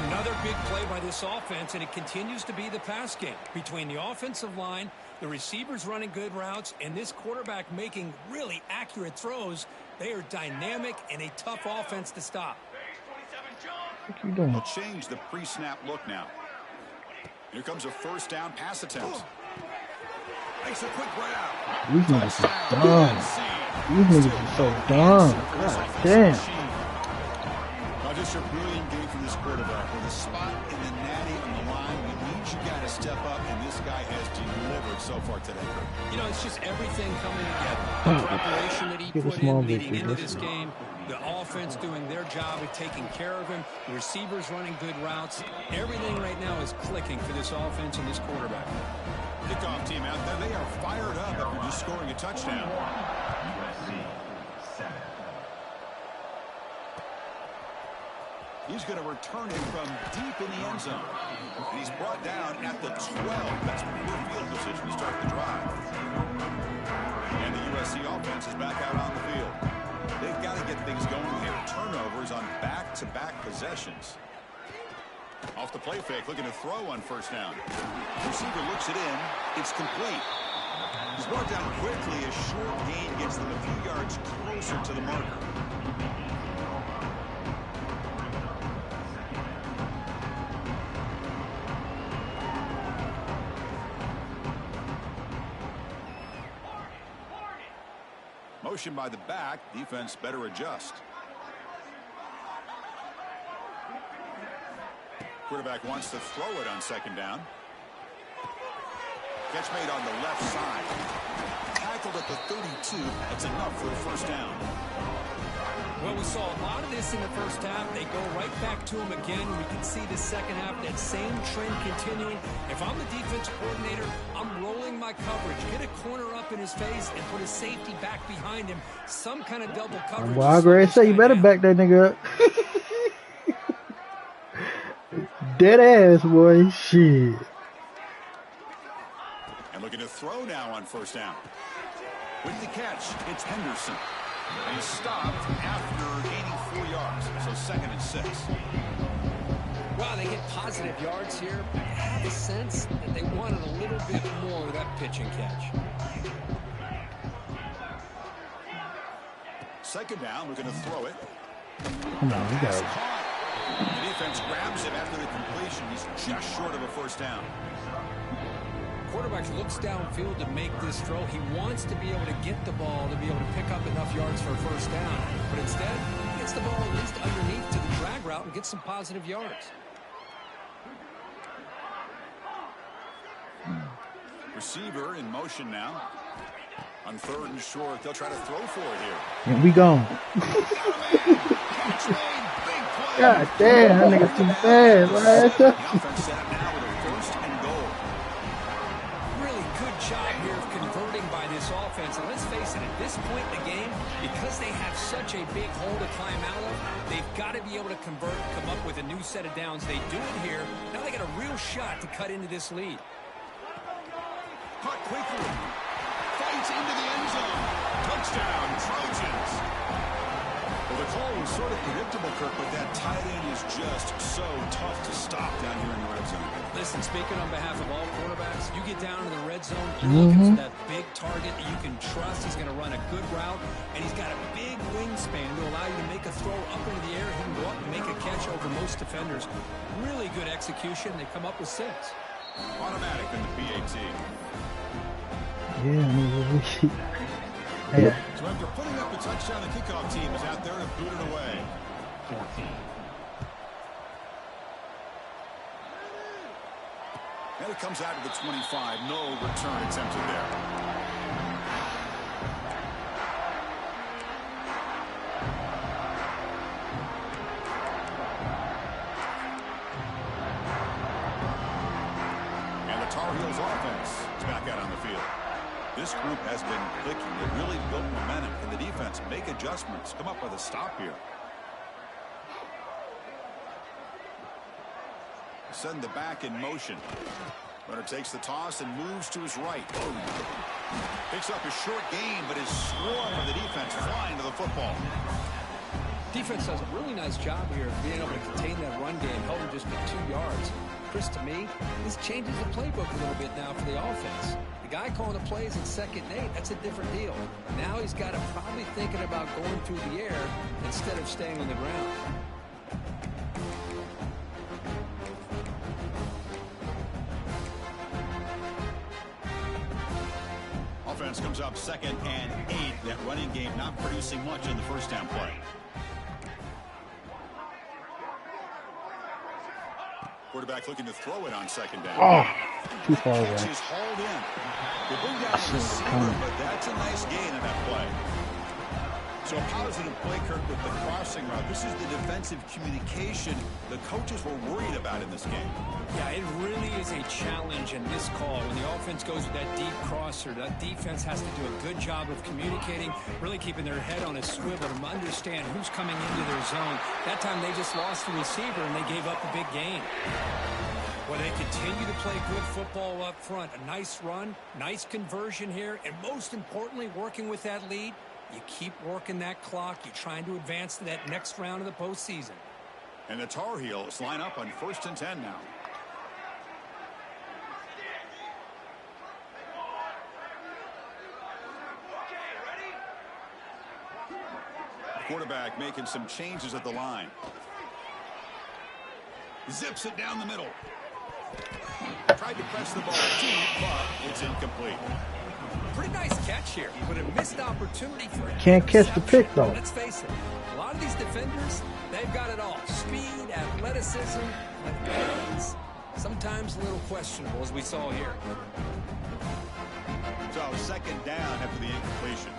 Another big play by this offense, and it continues to be the pass game. Between the offensive line, the receivers running good routes, and this quarterback making really accurate throws, they are dynamic and a tough offense to stop. What you doing? They'll change the pre-snap look now. Here comes a first down pass attempt. Makes a quick grab. These niggas are dumb. These niggas are so dumb. God damn. Now just a brilliant game from this quarterback. With a spot in the natty on the line, we need you guys to step up, and this guy has delivered so far today. You know, it's just everything coming together. The preparation that he put in leading into this game, the offense doing their job of taking care of him, the receivers running good routes. Everything right now is clicking for this offense and this quarterback. Kickoff team out there, they are fired up after just scoring a touchdown. He's going to return it from deep in the end zone. And he's brought down at the 12. That's poor field position to start the drive. And the USC offense is back out on the field. They've got to get things going here. Turnovers on back-to-back possessions. Off the play fake, looking to throw on first down. Receiver looks it in. It's complete. He's brought down quickly. A short gain gets them a few yards closer to the marker. Motion by the back. Defense better adjust. Quarterback wants to throw it on second down. Catch made on the left side. Tackled at the 32. That's enough for a first down. Well, we saw a lot of this in the first half. They go right back to him again. We can see the second half, that same trend continuing. If I'm the defensive coordinator, I'm rolling my coverage. Get a corner up in his face and put a safety back behind him. Some kind of double coverage. Well, I agree. Say you better back that nigga up. Dead ass, boy. Shit. And looking to throw now on first down. With the catch, it's Henderson. And he's stopped after 84 yards. So second and 6. Wow, they get positive yards here. I have a sense that they wanted a little bit more of that pitch and catch. Second down, we're going to throw it. Come on, you got it. The defense grabs him after the completion. He's just short of a first down. Quarterback looks downfield to make this throw. He wants to be able to get the ball to be able to pick up enough yards for a first down. But instead, he gets the ball at least underneath to the drag route and gets some positive yards. Receiver in motion now. On third and short, they'll try to throw for it here. And we gone. God damn, that nigga too fast, man. Offense set up now with a first and goal. Really good job here of converting by this offense. And let's face it, at this point in the game, because they have such a big hole to climb out of, they've got to be able to convert, come up with a new set of downs. They do it here. Now they got a real shot to cut into this lead. Caught quickly. Fights into the end zone. Touchdown, Trojans. Well, the call was sort of predictable, Kirk, but that tight end is just so tough to stop down here in the red zone. Listen, speaking on behalf of all quarterbacks, you get down to the red zone, you're looking for that big target that you can trust. He's going to run a good route, and he's got a big wingspan to allow you to make a throw up into the air. He can go up and make a catch over most defenders. Really good execution. They come up with 6. Automatic in the PAT. Yeah, I mean, yeah. So after putting up a touchdown, the kickoff team is out there to boot it away. 14. And it comes out to the 25. No return attempted there. This group has been clicking. They really built momentum. Can the defense make adjustments? Come up with a stop here. Send the back in motion. Runner takes the toss and moves to his right. Picks up a short gain, but is swarmed by the defense flying to the football. Defense does a really nice job here of being able to contain that run game, held him just for 2 yards. Chris, to me, this changes the playbook a little bit now for the offense. The guy calling the plays in 2nd and 8, that's a different deal. Now he's got to probably thinking about going through the air instead of staying on the ground. Offense comes up 2nd and 8. That running game not producing much in the first down play. Quarterback looking to throw it on 2nd down. Oh, too far away. Is hauled in. They bring down the receiver, but that's a nice gain on that play. So a positive play, Kirk, with the crossing route. This is the defensive communication the coaches were worried about in this game. Yeah, it really is a challenge in this call. When the offense goes with that deep crosser, that defense has to do a good job of communicating, really keeping their head on a swivel to understand who's coming into their zone. That time they just lost the receiver and they gave up a big gain. Well, they continue to play good football up front. A nice run, nice conversion here, and most importantly, working with that lead. You keep working that clock. You're trying to advance to that next round of the postseason. And the Tar Heels line up on 1st and 10 now. Quarterback making some changes at the line. Zips it down the middle. Tried to press the ball deep, but it's incomplete. Pretty nice catch here, but a missed opportunity for a Can't catch the pick, though. Let's face it, a lot of these defenders, they've got it all. Speed, athleticism, hands, sometimes a little questionable, as we saw here. So 2nd down after the incompletion.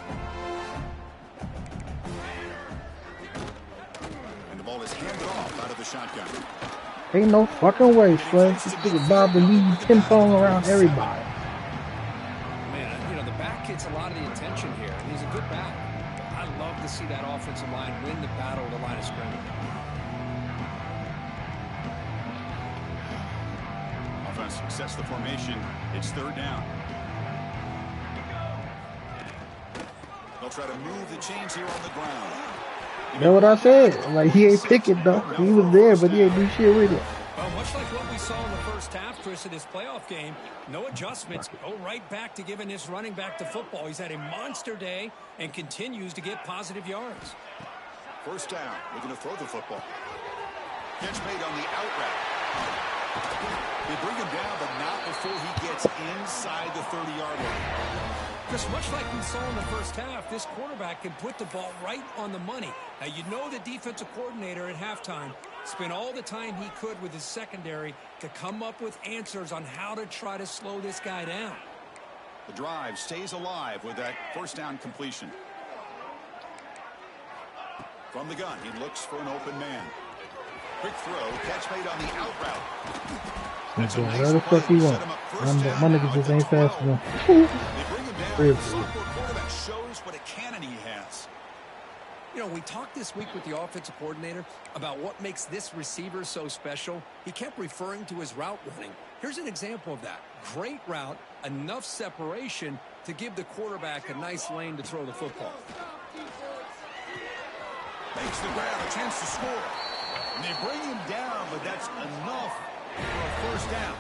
And the ball is handed off out of the shotgun. Ain't no fucking way, son. This nigga Bob the lead ping-pong around everybody. Gets a lot of the attention here, and he's a good back. I love to see that offensive line win the battle at the line of scrimmage. Offense sets the formation. It's 3rd down. They'll try to move the chains here on the ground. You know what I said? Like, he ain't picking, though. He was there, but he ain't do shit with it. Well, much like what we saw in the first half, Chris, of this playoff game, no adjustments. Go right back to giving this running back the football. He's had a monster day and continues to get positive yards. 1st down, looking to throw the football. Catch made on the out route. They bring him down, but not before he gets inside the 30-yard line. Just much like we saw in the first half, this quarterback can put the ball right on the money. Now, you know the defensive coordinator at halftime spent all the time he could with his secondary to come up with answers on how to try to slow this guy down. The drive stays alive with that 1st down completion. From the gun, he looks for an open man. Quick throw, catch made on the out route. That's whatever the fuck he want. My nigga just ain't fast enough. They bring him down. The sophomore quarterback shows what a cannon he has. You know, we talked this week with the offensive coordinator about what makes this receiver so special. He kept referring to his route running. Here's an example of that. Great route, enough separation to give the quarterback a nice lane to throw the football. Makes the grab, a chance to score. And they bring him down, but that's enough for a 1st down.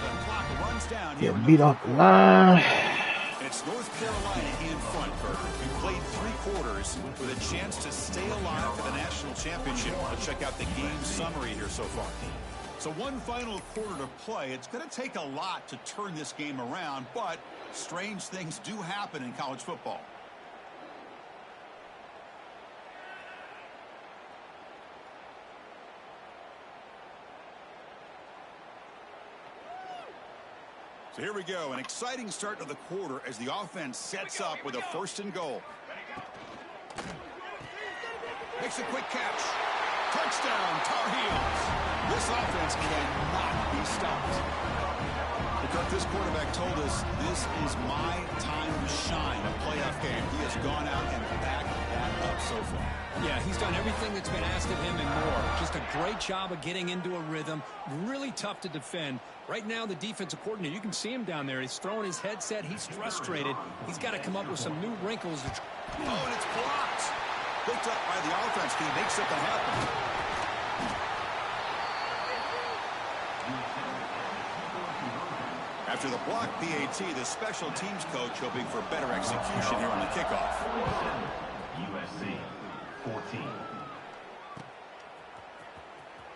The clock runs down here. Get beat off the line. It's North Carolina in front, Kirk. You played 3 quarters with a chance to stay alive for the national championship. Let's check out the game summary here so far. So one final quarter to play. It's going to take a lot to turn this game around, but strange things do happen in college football. So here we go, an exciting start to the quarter as the offense sets up with a 1st and goal. Makes a quick catch. Touchdown, Tar Heels. This offense cannot be stopped. The Kirk, this quarterback told us this is my time to shine, a playoff game. He has gone out and backed that up so far. Yeah, he's done everything that's been asked of him and more. Just a great job of getting into a rhythm. Really tough to defend. Right now, the defensive coordinator, you can see him down there. He's throwing his headset. He's frustrated. He's got to come up with some new wrinkles. Oh, and it's blocked. Picked up by the offense. Can he make something happen? After the block PAT, the special teams coach hoping for better execution here on the kickoff. USC 14.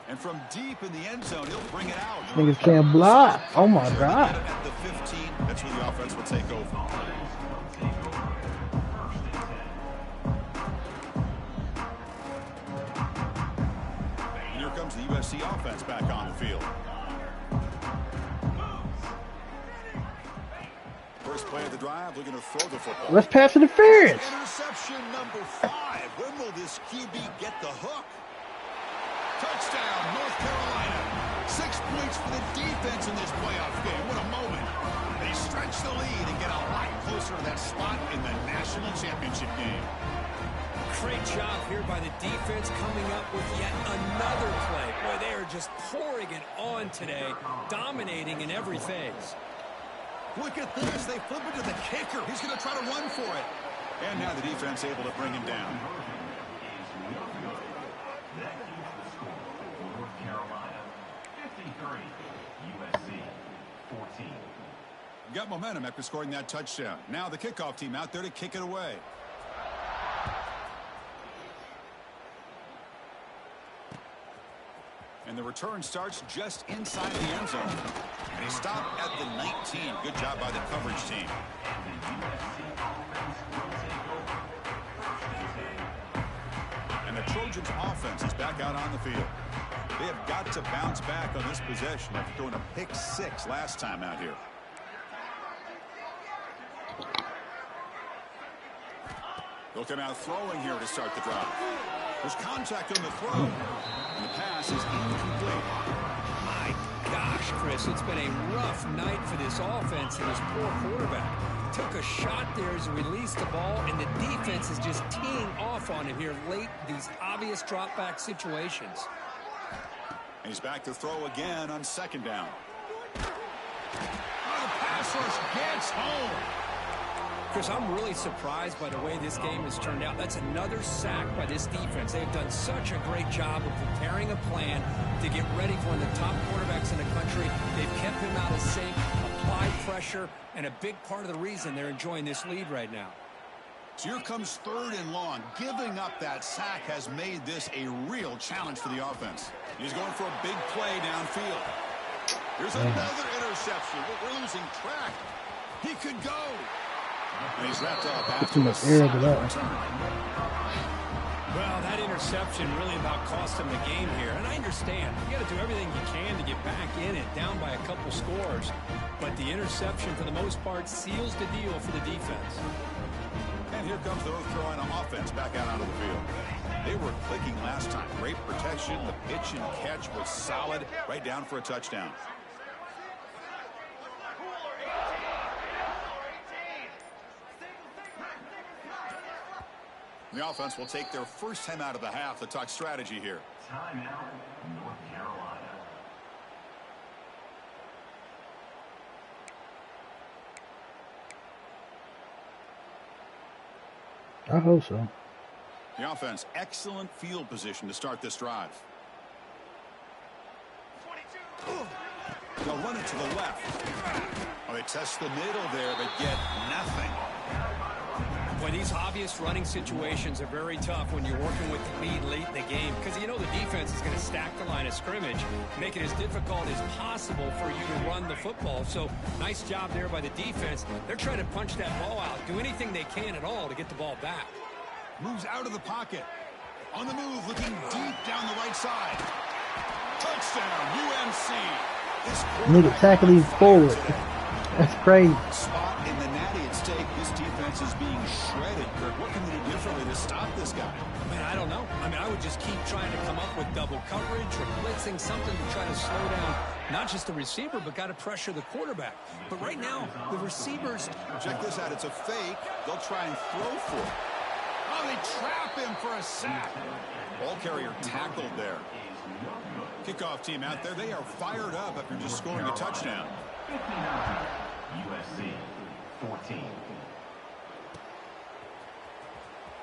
And from deep in the end zone, he'll bring it out. Niggas can't block. Oh my God. At the 15, that's where the offense will take over. And here comes the USC offense back on the field. First play of the drive, looking to throw the football. Let's pass interference. Interception number 5. When will this QB get the hook? Touchdown, North Carolina. 6 points for the defense in this playoff game. What a moment. They stretch the lead and get a lot closer to that spot in the national championship game. Great job here by the defense coming up with yet another play. Boy, they are just pouring it on today, dominating in every phase. Look at this. They flip it to the kicker. He's going to try to run for it. And now the defense able to bring him down. North Carolina 53, USC 14. Got momentum after scoring that touchdown. Now the kickoff team out there to kick it away. And the return starts just inside the end zone. And he stopped at the 19. Good job by the coverage team. And the Trojans offense is back out on the field. They have got to bounce back on this possession after throwing a pick 6 last time out here. They'll come out throwing here to start the drive. There's contact on the throw. And the pass is incomplete. My gosh, Chris, it's been a rough night for this offense and this poor quarterback. Took a shot there as he released the ball, and the defense is just teeing off on him here late, these obvious drop-back situations. And he's back to throw again on second down. Oh, the pass rush gets home. Chris, I'm really surprised by the way this game has turned out. That's another sack by this defense. They've done such a great job of preparing a plan to get ready for one of the top quarterbacks in the country. They've kept him out of sync, applied pressure, and a big part of the reason they're enjoying this lead right now. So here comes 3rd and long. Giving up that sack has made this a real challenge for the offense. He's going for a big play downfield. Here's another interception. We're losing track. He could go. And he's wrapped up after too much air to that. Well, that interception really about cost him the game here. And I understand. You got to do everything you can to get back in it, down by a couple scores. But the interception, for the most part, seals the deal for the defense. And here comes the North Carolina offense back out onto the field. They were clicking last time. Great protection. The pitch and catch was solid. Right down for a touchdown. The offense will take their first time out of the half to talk strategy here. Timeout, North Carolina. I hope so. The offense, excellent field position to start this drive. They'll run it to the left. Well, they test the middle there, but get nothing. Boy, these obvious running situations are very tough when you're working with the lead late in the game, because you know the defense is going to stack the line of scrimmage, make it as difficult as possible for you to run the football. So nice job there by the defense. They're trying to punch that ball out, do anything they can at all to get the ball back. Moves out of the pocket. On the move, looking deep down the right side. Touchdown, UNC. Nigga tackling forward. That's crazy. Spot in the natty at stake. This defense is being shredded. Kirk, what can they do differently to stop this guy? Man, I don't know. I mean, I would just keep trying to come up with double coverage or blitzing, something to try to slow down not just the receiver, but got to pressure the quarterback. But right now, the receivers... Check this out. It's a fake. They'll try and throw for it. Oh, they trap him for a sack. Ball carrier tackled there. Kickoff team out there. They are fired up after just scoring a touchdown. 59, USC 14.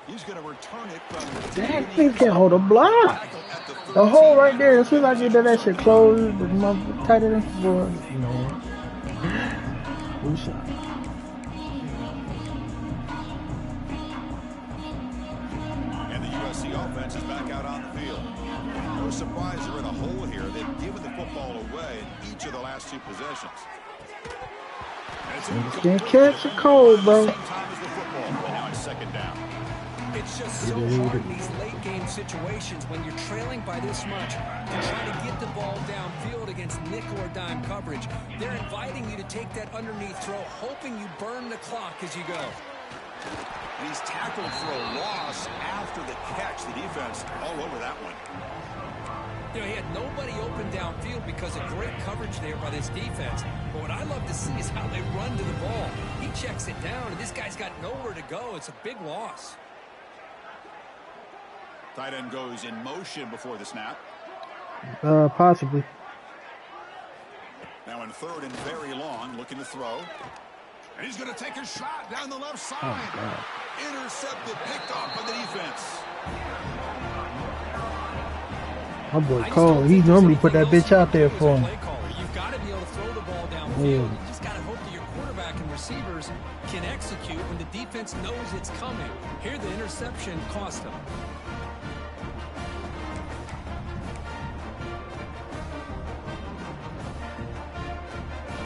He's going to return it from... That thing can't hold a block. The hole right there, as soon as I get that shit closed, the motherfucker tighter than before. You know what? Blue shot. And the USC offense is back out on the field. No surprise they're in a hole here. They've given the football away in each of the last two possessions. Can't catch a cold, bro. Same time as the football. And now it's second down. It's just so hard in these late-game situations when you're trailing by this much to try to get the ball downfield against nickel or dime coverage. They're inviting you to take that underneath throw, hoping you burn the clock as you go. And he's tackled for a loss after the catch. The defense all over that one. You know, he had nobody open downfield because of great coverage there by this defense. But what I love to see is how they run to the ball. He checks it down, and this guy's got nowhere to go. It's a big loss. Tight end goes in motion before the snap. Possibly. Now in third and very long, looking to throw. And he's going to take a shot down the left side. Intercepted, picked off by the defense. My boy Cole, he normally put that bitch out there for him. You've got to be able to throw the ball downfield. You just got to hope that your quarterback and receivers can execute when the defense knows it's coming. Here, the interception cost them.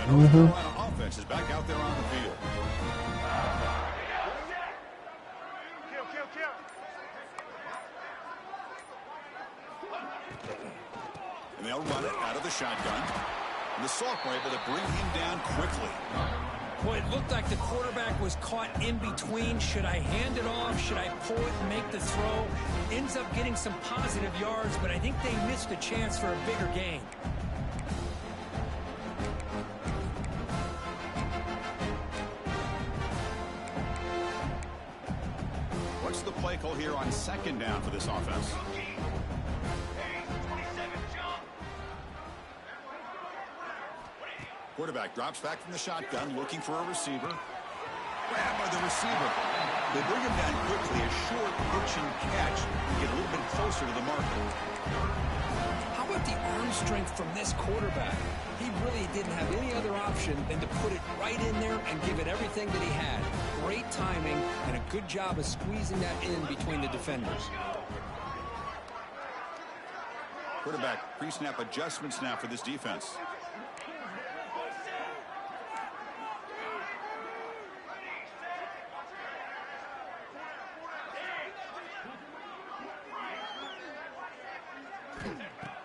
North Carolina offense is back out there on the field. And they'll run it out of the shotgun. And the sophomore able to bring him down quickly. Well, it looked like the quarterback was caught in between. Should I hand it off? Should I pull it and make the throw? Ends up getting some positive yards, but I think they missed a chance for a bigger gain. What's the play call here on second down for this offense? Quarterback drops back from the shotgun, looking for a receiver. Grabbed by the receiver. They bring him down quickly, a short pitch and catch to get a little bit closer to the marker. How about the arm strength from this quarterback? He really didn't have any other option than to put it right in there and give it everything that he had. Great timing and a good job of squeezing that in between the defenders. Quarterback pre-snap adjustments now for this defense.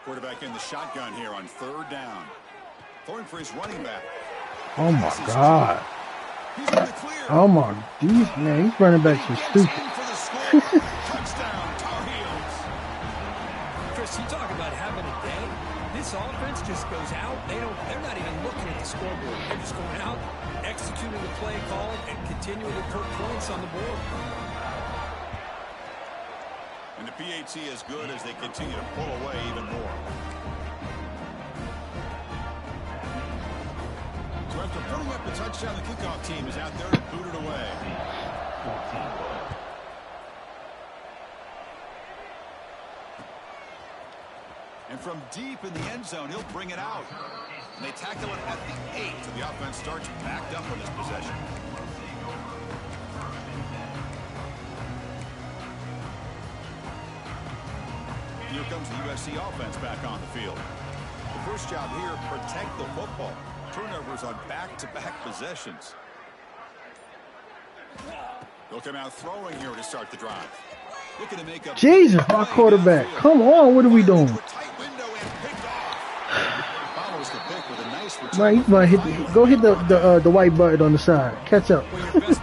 Quarterback in the shotgun here on third down. Throwing for his running back. Oh my God. He's in the clear. Oh my, man, these running backs are stupid. Touchdown, Tar Heels. Chris, you talk about having a day. This offense just goes out. They're not even looking at the scoreboard. They're just going out, executing the play call, and continuing to put points on the board. And the PAT is good as they continue to pull away even more. So after putting up the touchdown, the kickoff team is out there to boot it away. And from deep in the end zone, he'll bring it out. And they tackle it at the 8, so the offense starts backed up on this possession. Here comes the USC offense back on the field. The first job here, protect the football. Turnovers on back-to-back possessions. They'll come out throwing here to start the drive. Looking to make a Jesus, my quarterback. Come on, what are we doing? Follows the pick with a nice return. Right, he's about to hit go hit the white button on the side. Catch up.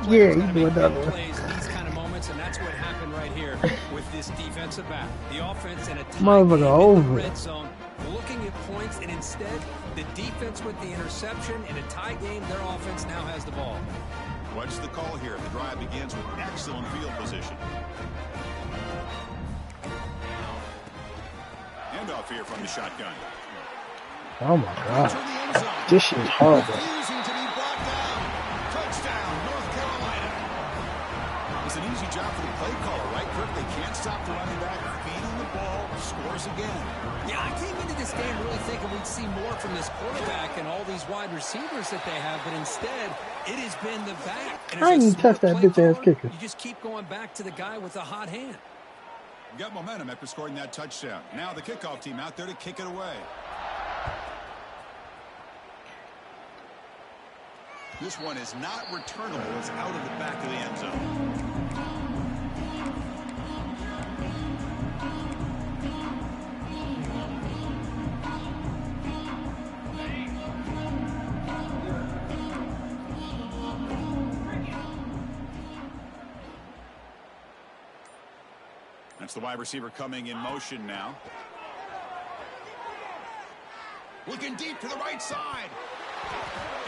Yeah, he's doing that one. Plays these kind of moments, and that's what happened right here with this defensive the bat, the offense in a tie Motherfucker game in over. the red zone, looking at points, and instead, the defense with the interception. In a tie game, their offense now has the ball. What's the call here? The drive begins with excellent field position. Handoff here from the shotgun. Oh my God. This shit is horrible. Refusing to be brought down. Touchdown, North Carolina. It's an easy job for the play caller, right, Kirk? They can't stop the running back. Feeding the ball, scores again. Yeah, I came into this game really thinking we'd see more from this quarterback and all these wide receivers that they have, but instead, it has been the back. And I didn't touch that bitch ass kicker. You just keep going back to the guy with the hot hand. Got momentum after scoring that touchdown. Now the kickoff team out there to kick it away. This one is not returnable. It's out of the back of the end zone. That's the wide receiver coming in motion now. Looking deep to the right side.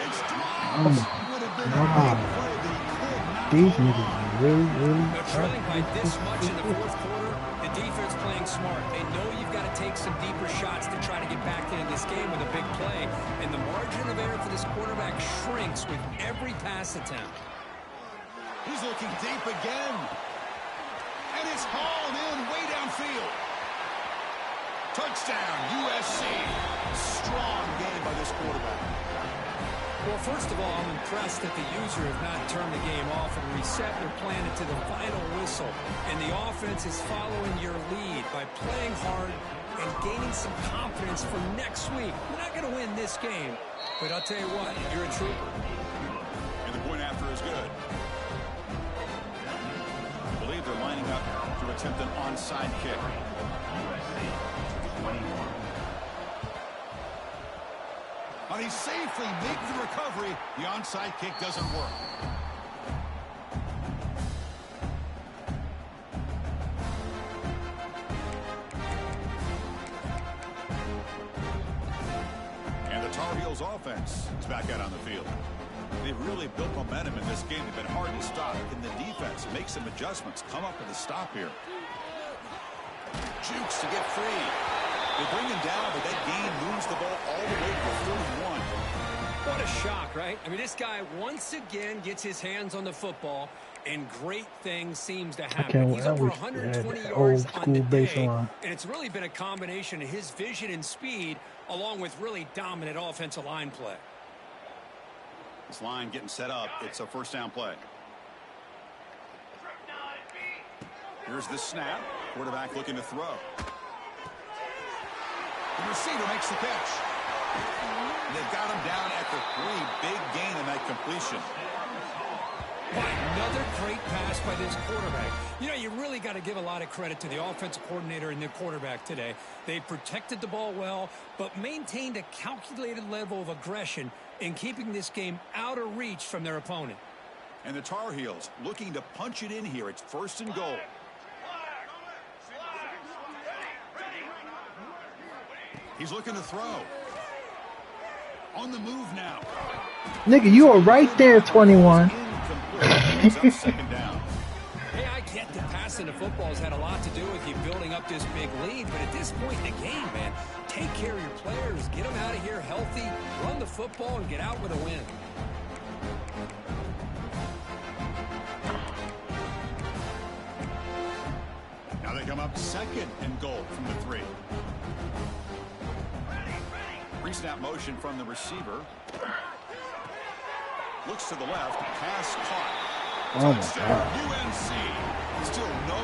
It's Oh my God. These niggas are really They're trailing by this much in the fourth quarter. The defense playing smart. They know you've got to take some deeper shots to try to get back into this game with a big play. And the margin of error for this quarterback shrinks with every pass attempt. He's looking deep again. And it's hauled in way downfield. Touchdown, USC. Strong game by this quarterback. Well, first of all, I'm impressed that the user have not turned the game off and reset their plan into the final whistle. And the offense is following your lead by playing hard and gaining some confidence for next week. We're not going to win this game, but I'll tell you what, you're a trooper. And the point after is good. I believe they're lining up to attempt an onside kick. USC 21. But he safely makes the recovery. The onside kick doesn't work. And the Tar Heels offense is back out on the field. They've really built momentum in this game. They've been hard to stop. Can the defense make some adjustments? Come up with a stop here. Jukes to get free. They bring him down, but that gain moves the ball all the way to the 41. What a shock, right? I mean, this guy once again gets his hands on the football, and great things seems to happen. He's over 120 yards on the day, and it's really been a combination of his vision and speed, along with really dominant offensive line play. This line getting set up. It's a first down play. Here's the snap. Quarterback looking to throw. The receiver makes the catch. They've got him down at the 3. Big gain in that completion. Another great pass by this quarterback. You know, you really got to give a lot of credit to the offensive coordinator and the quarterback today. They protected the ball well, but maintained a calculated level of aggression in keeping this game out of reach from their opponent. And the Tar Heels looking to punch it in here. It's first and goal. He's looking to throw. On the move now. Nigga, you are right there, 21. Second down. Hey, I get that passing the football has had a lot to do with you building up this big lead, but at this point in the game, man, take care of your players, get them out of here healthy, run the football, and get out with a win. Now they come up second and goal from the 3. Pre-snap motion from the receiver. Looks to the left. Pass caught. Oh my Touchdown, God. UNC. Still no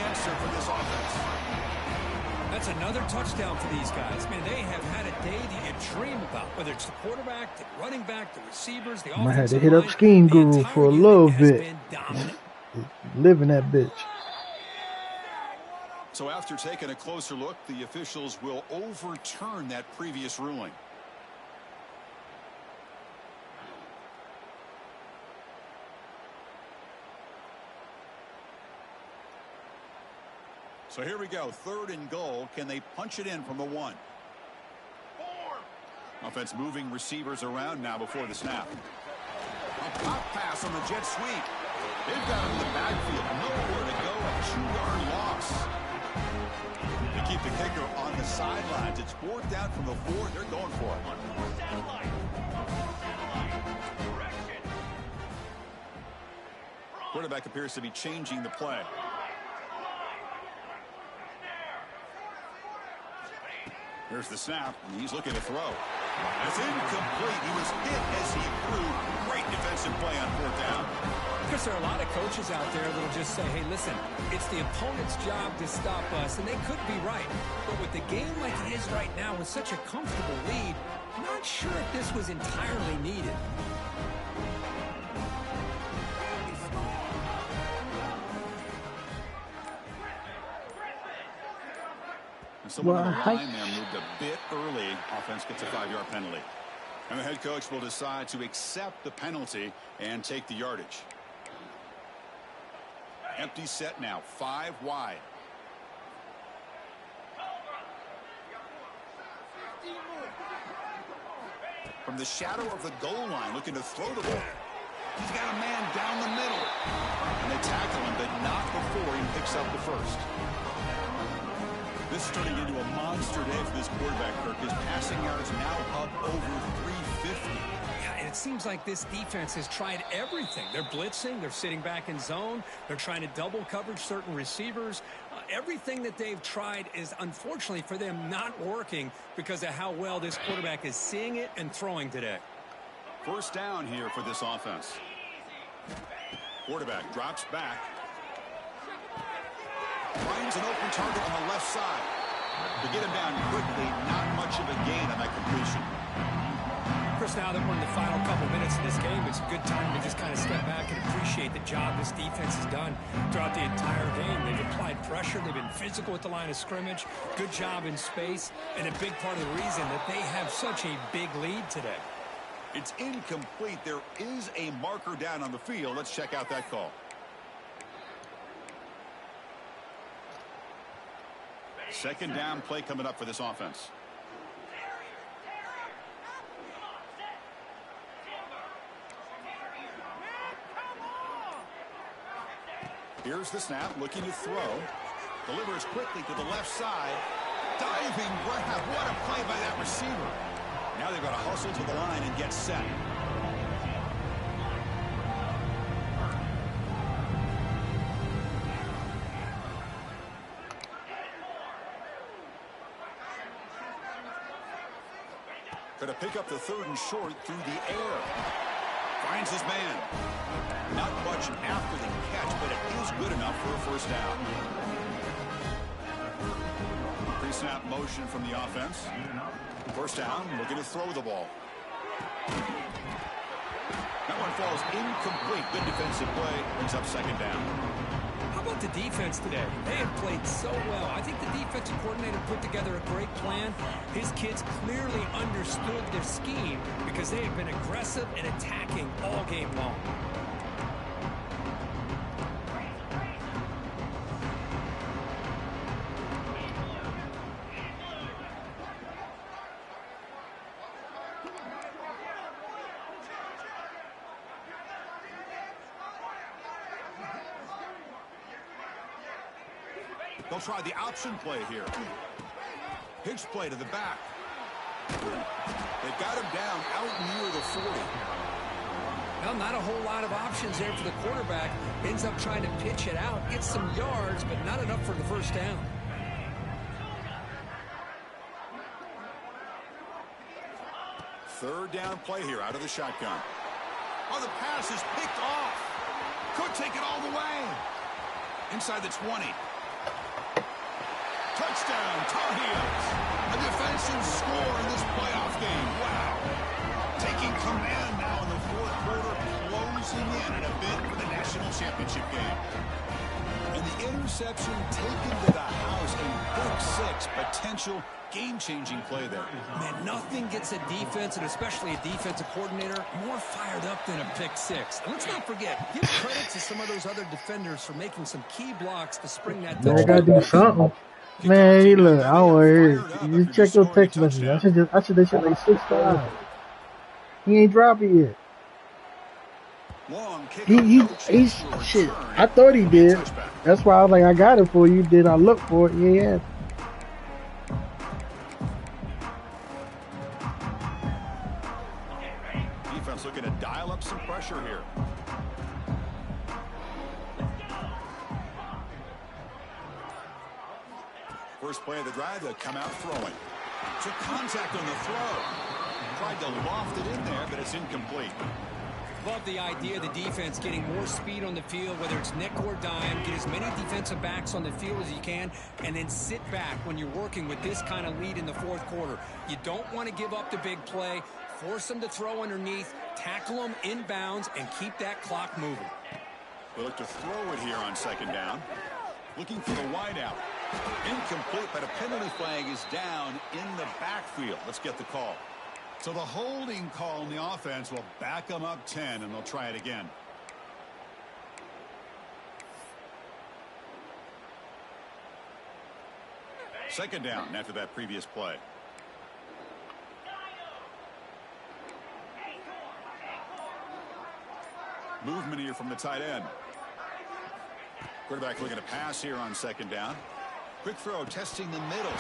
answer for this offense. That's another touchdown for these guys. Man, they have had a day that you dream about, whether it's the quarterback, the running back, the receivers, the offensive I had to hit up line. Scheme The Guru entire for a unit little has bit. been dominant. Living that bitch. So after taking a closer look, the officials will overturn that previous ruling. So here we go, 3rd and goal. Can they punch it in from the 1? Offense moving receivers around now before the snap. A pop pass on the jet sweep. They've got him in the backfield. Nowhere to go. A 2-yard loss. They keep the kicker on the sidelines. It's 4th down from the 4. They're going for it. Quarterback appears to be changing the play. Here's the snap, and he's looking to throw. That's incomplete. He was hit as he threw. Great defensive play on 4th down. Because there are a lot of coaches out there that will just say, hey, listen, it's the opponent's job to stop us, and they could be right. But with the game like it is right now, with such a comfortable lead, I'm not sure if this was entirely needed. Someone on the line there moved a bit early. Offense gets a 5-yard penalty. And the head coach will decide to accept the penalty and take the yardage. Empty set now, 5 wide. From the shadow of the goal line, looking to throw the ball. He's got a man down the middle. And they tackle him, but not before he picks up the first. This is turning into a monster day for this quarterback, Kirk. His passing yards now up over 350. Yeah, and it seems like this defense has tried everything. They're blitzing. They're sitting back in zone. They're trying to double coverage certain receivers. Everything that they've tried is, unfortunately for them, not working because of how well this quarterback is seeing it and throwing today. 1st down here for this offense. Quarterback drops back. Finds an open target on the left side. To get him down quickly, not much of a gain on that completion. Chris, now that we're in the final couple minutes of this game, it's a good time to just kind of step back and appreciate the job this defense has done throughout the entire game. They've applied pressure. They've been physical at the line of scrimmage. Good job in space. And a big part of the reason that they have such a big lead today. It's incomplete. There is a marker down on the field. Let's check out that call. Second down play coming up for this offense. Here's the snap, looking to throw. Delivers quickly to the left side. Diving grab. What a play by that receiver. Now they've got to hustle to the line and get set. Going to pick up the 3rd and short through the air. Finds his man. Not much after the catch, but it is good enough for a 1st down. Pre-snap motion from the offense. 1st down, looking to throw the ball. That one falls incomplete. Good defensive play. Brings up 2nd down. How about the defense today? They have played so well. I think the defensive coordinator put together a great plan. His kids clearly understood their scheme because they have been aggressive and attacking all game long. They'll try the option play here. Hitch play to the back. They've got him down out near the 40. Well, not a whole lot of options there for the quarterback. Ends up trying to pitch it out, gets some yards, but not enough for the 1st down. Third down play here out of the shotgun. Oh, the pass is picked off. Could take it all the way. Inside the 20. Touchdown, Tar Heels. A defensive score in this playoff game. Wow. Taking command now in the 4th quarter, closing in a bid for the national championship game. And the interception taken to the house in pick 6. Potential game-changing play there. Man, nothing gets a defense, and especially a defensive coordinator, more fired up than a pick 6. And let's not forget, give credit to some of those other defenders for making some key blocks to spring that touchdown. Man, I gotta do something. Man, he look, I was here. You check your text message. I should have shit like 6 times. He ain't dropped it yet. He's shit. I thought he did. That's why I was like, I got it for you. Did I look for it? Yeah. Defense looking to dial up some pressure here. First play of the drive, they'll come out throwing. Took contact on the throw. Tried to loft it in there, but it's incomplete. Love the idea of the defense getting more speed on the field, whether it's nickel or dime. Get as many defensive backs on the field as you can, and then sit back when you're working with this kind of lead in the fourth quarter. You don't want to give up the big play. Force them to throw underneath, tackle them inbounds, and keep that clock moving. We look to throw it here on second down. Looking for the wideout. Incomplete, but a penalty flag is down in the backfield. Let's get the call. So the holding call on the offense will back them up 10, and they'll try it again. Second down after that previous play. Movement here from the tight end. Quarterback looking to pass here on second down. Quick throw, testing the middle.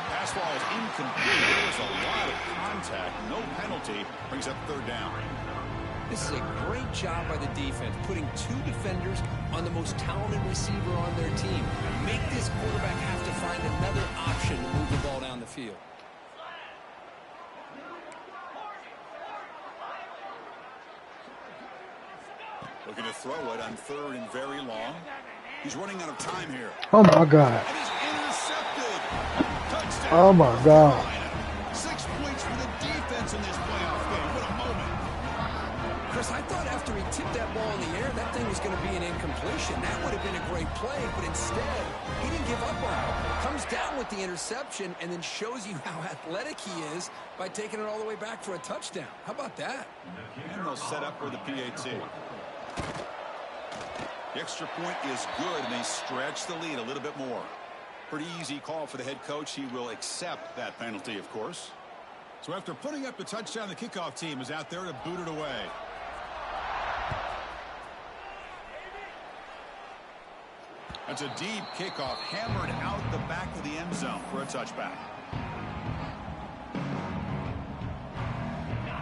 Pass ball is incomplete. There was a lot of contact. No penalty. Brings up third down. This is a great job by the defense, putting 2 defenders on the most talented receiver on their team. Make this quarterback have to find another option to move the ball down the field. Looking to throw it on third and very long. He's running out of time here. Oh my God. And he's intercepted. Touchdown. Oh my God. 6 points for the defense in this playoff game. What a moment. Chris, I thought after he tipped that ball in the air, that thing was going to be an incompletion. That would have been a great play, but instead, he didn't give up on it. Comes down with the interception and then shows you how athletic he is by taking it all the way back for a touchdown. How about that? And they'll set up for the PAT. The extra point is good, and they stretch the lead a little bit more. Pretty easy call for the head coach. He will accept that penalty, of course. So after putting up the touchdown, the kickoff team is out there to boot it away. That's a deep kickoff, hammered out the back of the end zone for a touchback.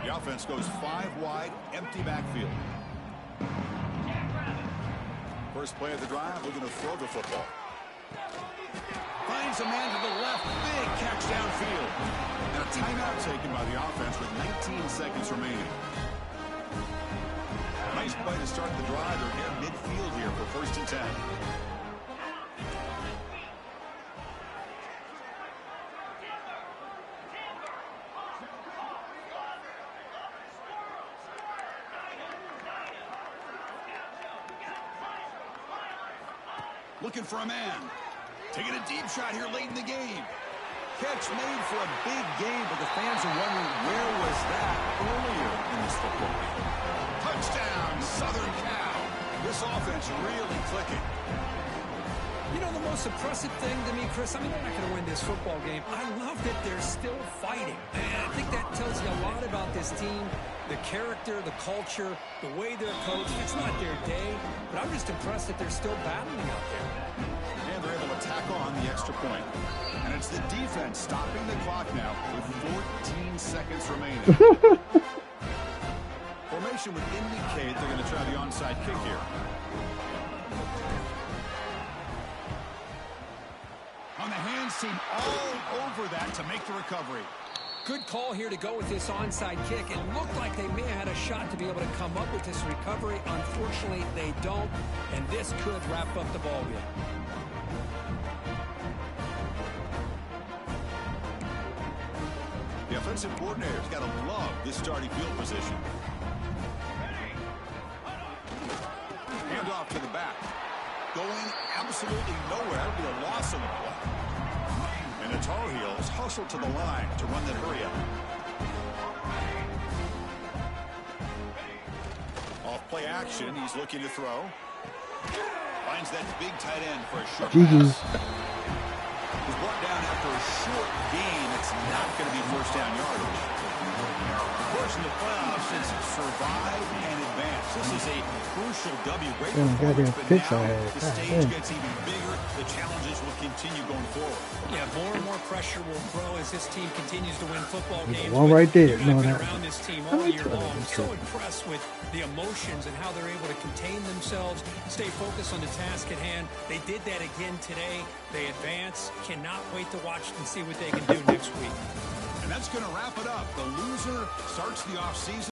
The offense goes 5 wide, empty backfield. First play of the drive, looking to throw the football. Finds a man to the left, big catch downfield. And a timeout taken by the offense with 19 seconds remaining. Nice play to start the drive. They're near midfield here for first and 10. Looking for a man. Taking a deep shot here late in the game. Catch made for a big game, but the fans are wondering where was that earlier in this football game. Touchdown, Southern Cal. This offense really clicking. You know, the most impressive thing to me, Chris, I mean, they're not going to win this football game. I love that they're still fighting. And I think that tells you a lot about this team, the character, the culture, the way they're coached. It's not their day, but I'm just impressed that they're still battling out there. And they're able to tack on the extra point. And it's the defense stopping the clock now with 14 seconds remaining. Formation would indicate they're going to try the onside kick here. On the hands team all over that to make the recovery. Good call here to go with this onside kick. It looked like they may have had a shot to be able to come up with this recovery. Unfortunately, they don't, and this could wrap up the ball game. The offensive coordinator's got to love this starting field position. Hand off to the back. Going absolutely nowhere. It'll be a loss on the play. And the Tar Heels hustle to the line to run that hurry up. Off play action, he's looking to throw. Finds that big tight end for a short pass. He's brought down after a short gain. It's not going to be first down yardage. Of course, in the playoffs, it's survive and advance. This is a crucial W. Great performance, but now the stage gets even bigger. The challenges will continue going forward. Yeah, more and more pressure will grow as this team continues to win football games. One right there. No, I've been around this team all year long. So impressed with the emotions and how they're able to contain themselves, stay focused on the task at hand. They did that again today. They advance. Cannot wait to watch and see what they can do next week. And that's going to wrap it up. The loser starts the offseason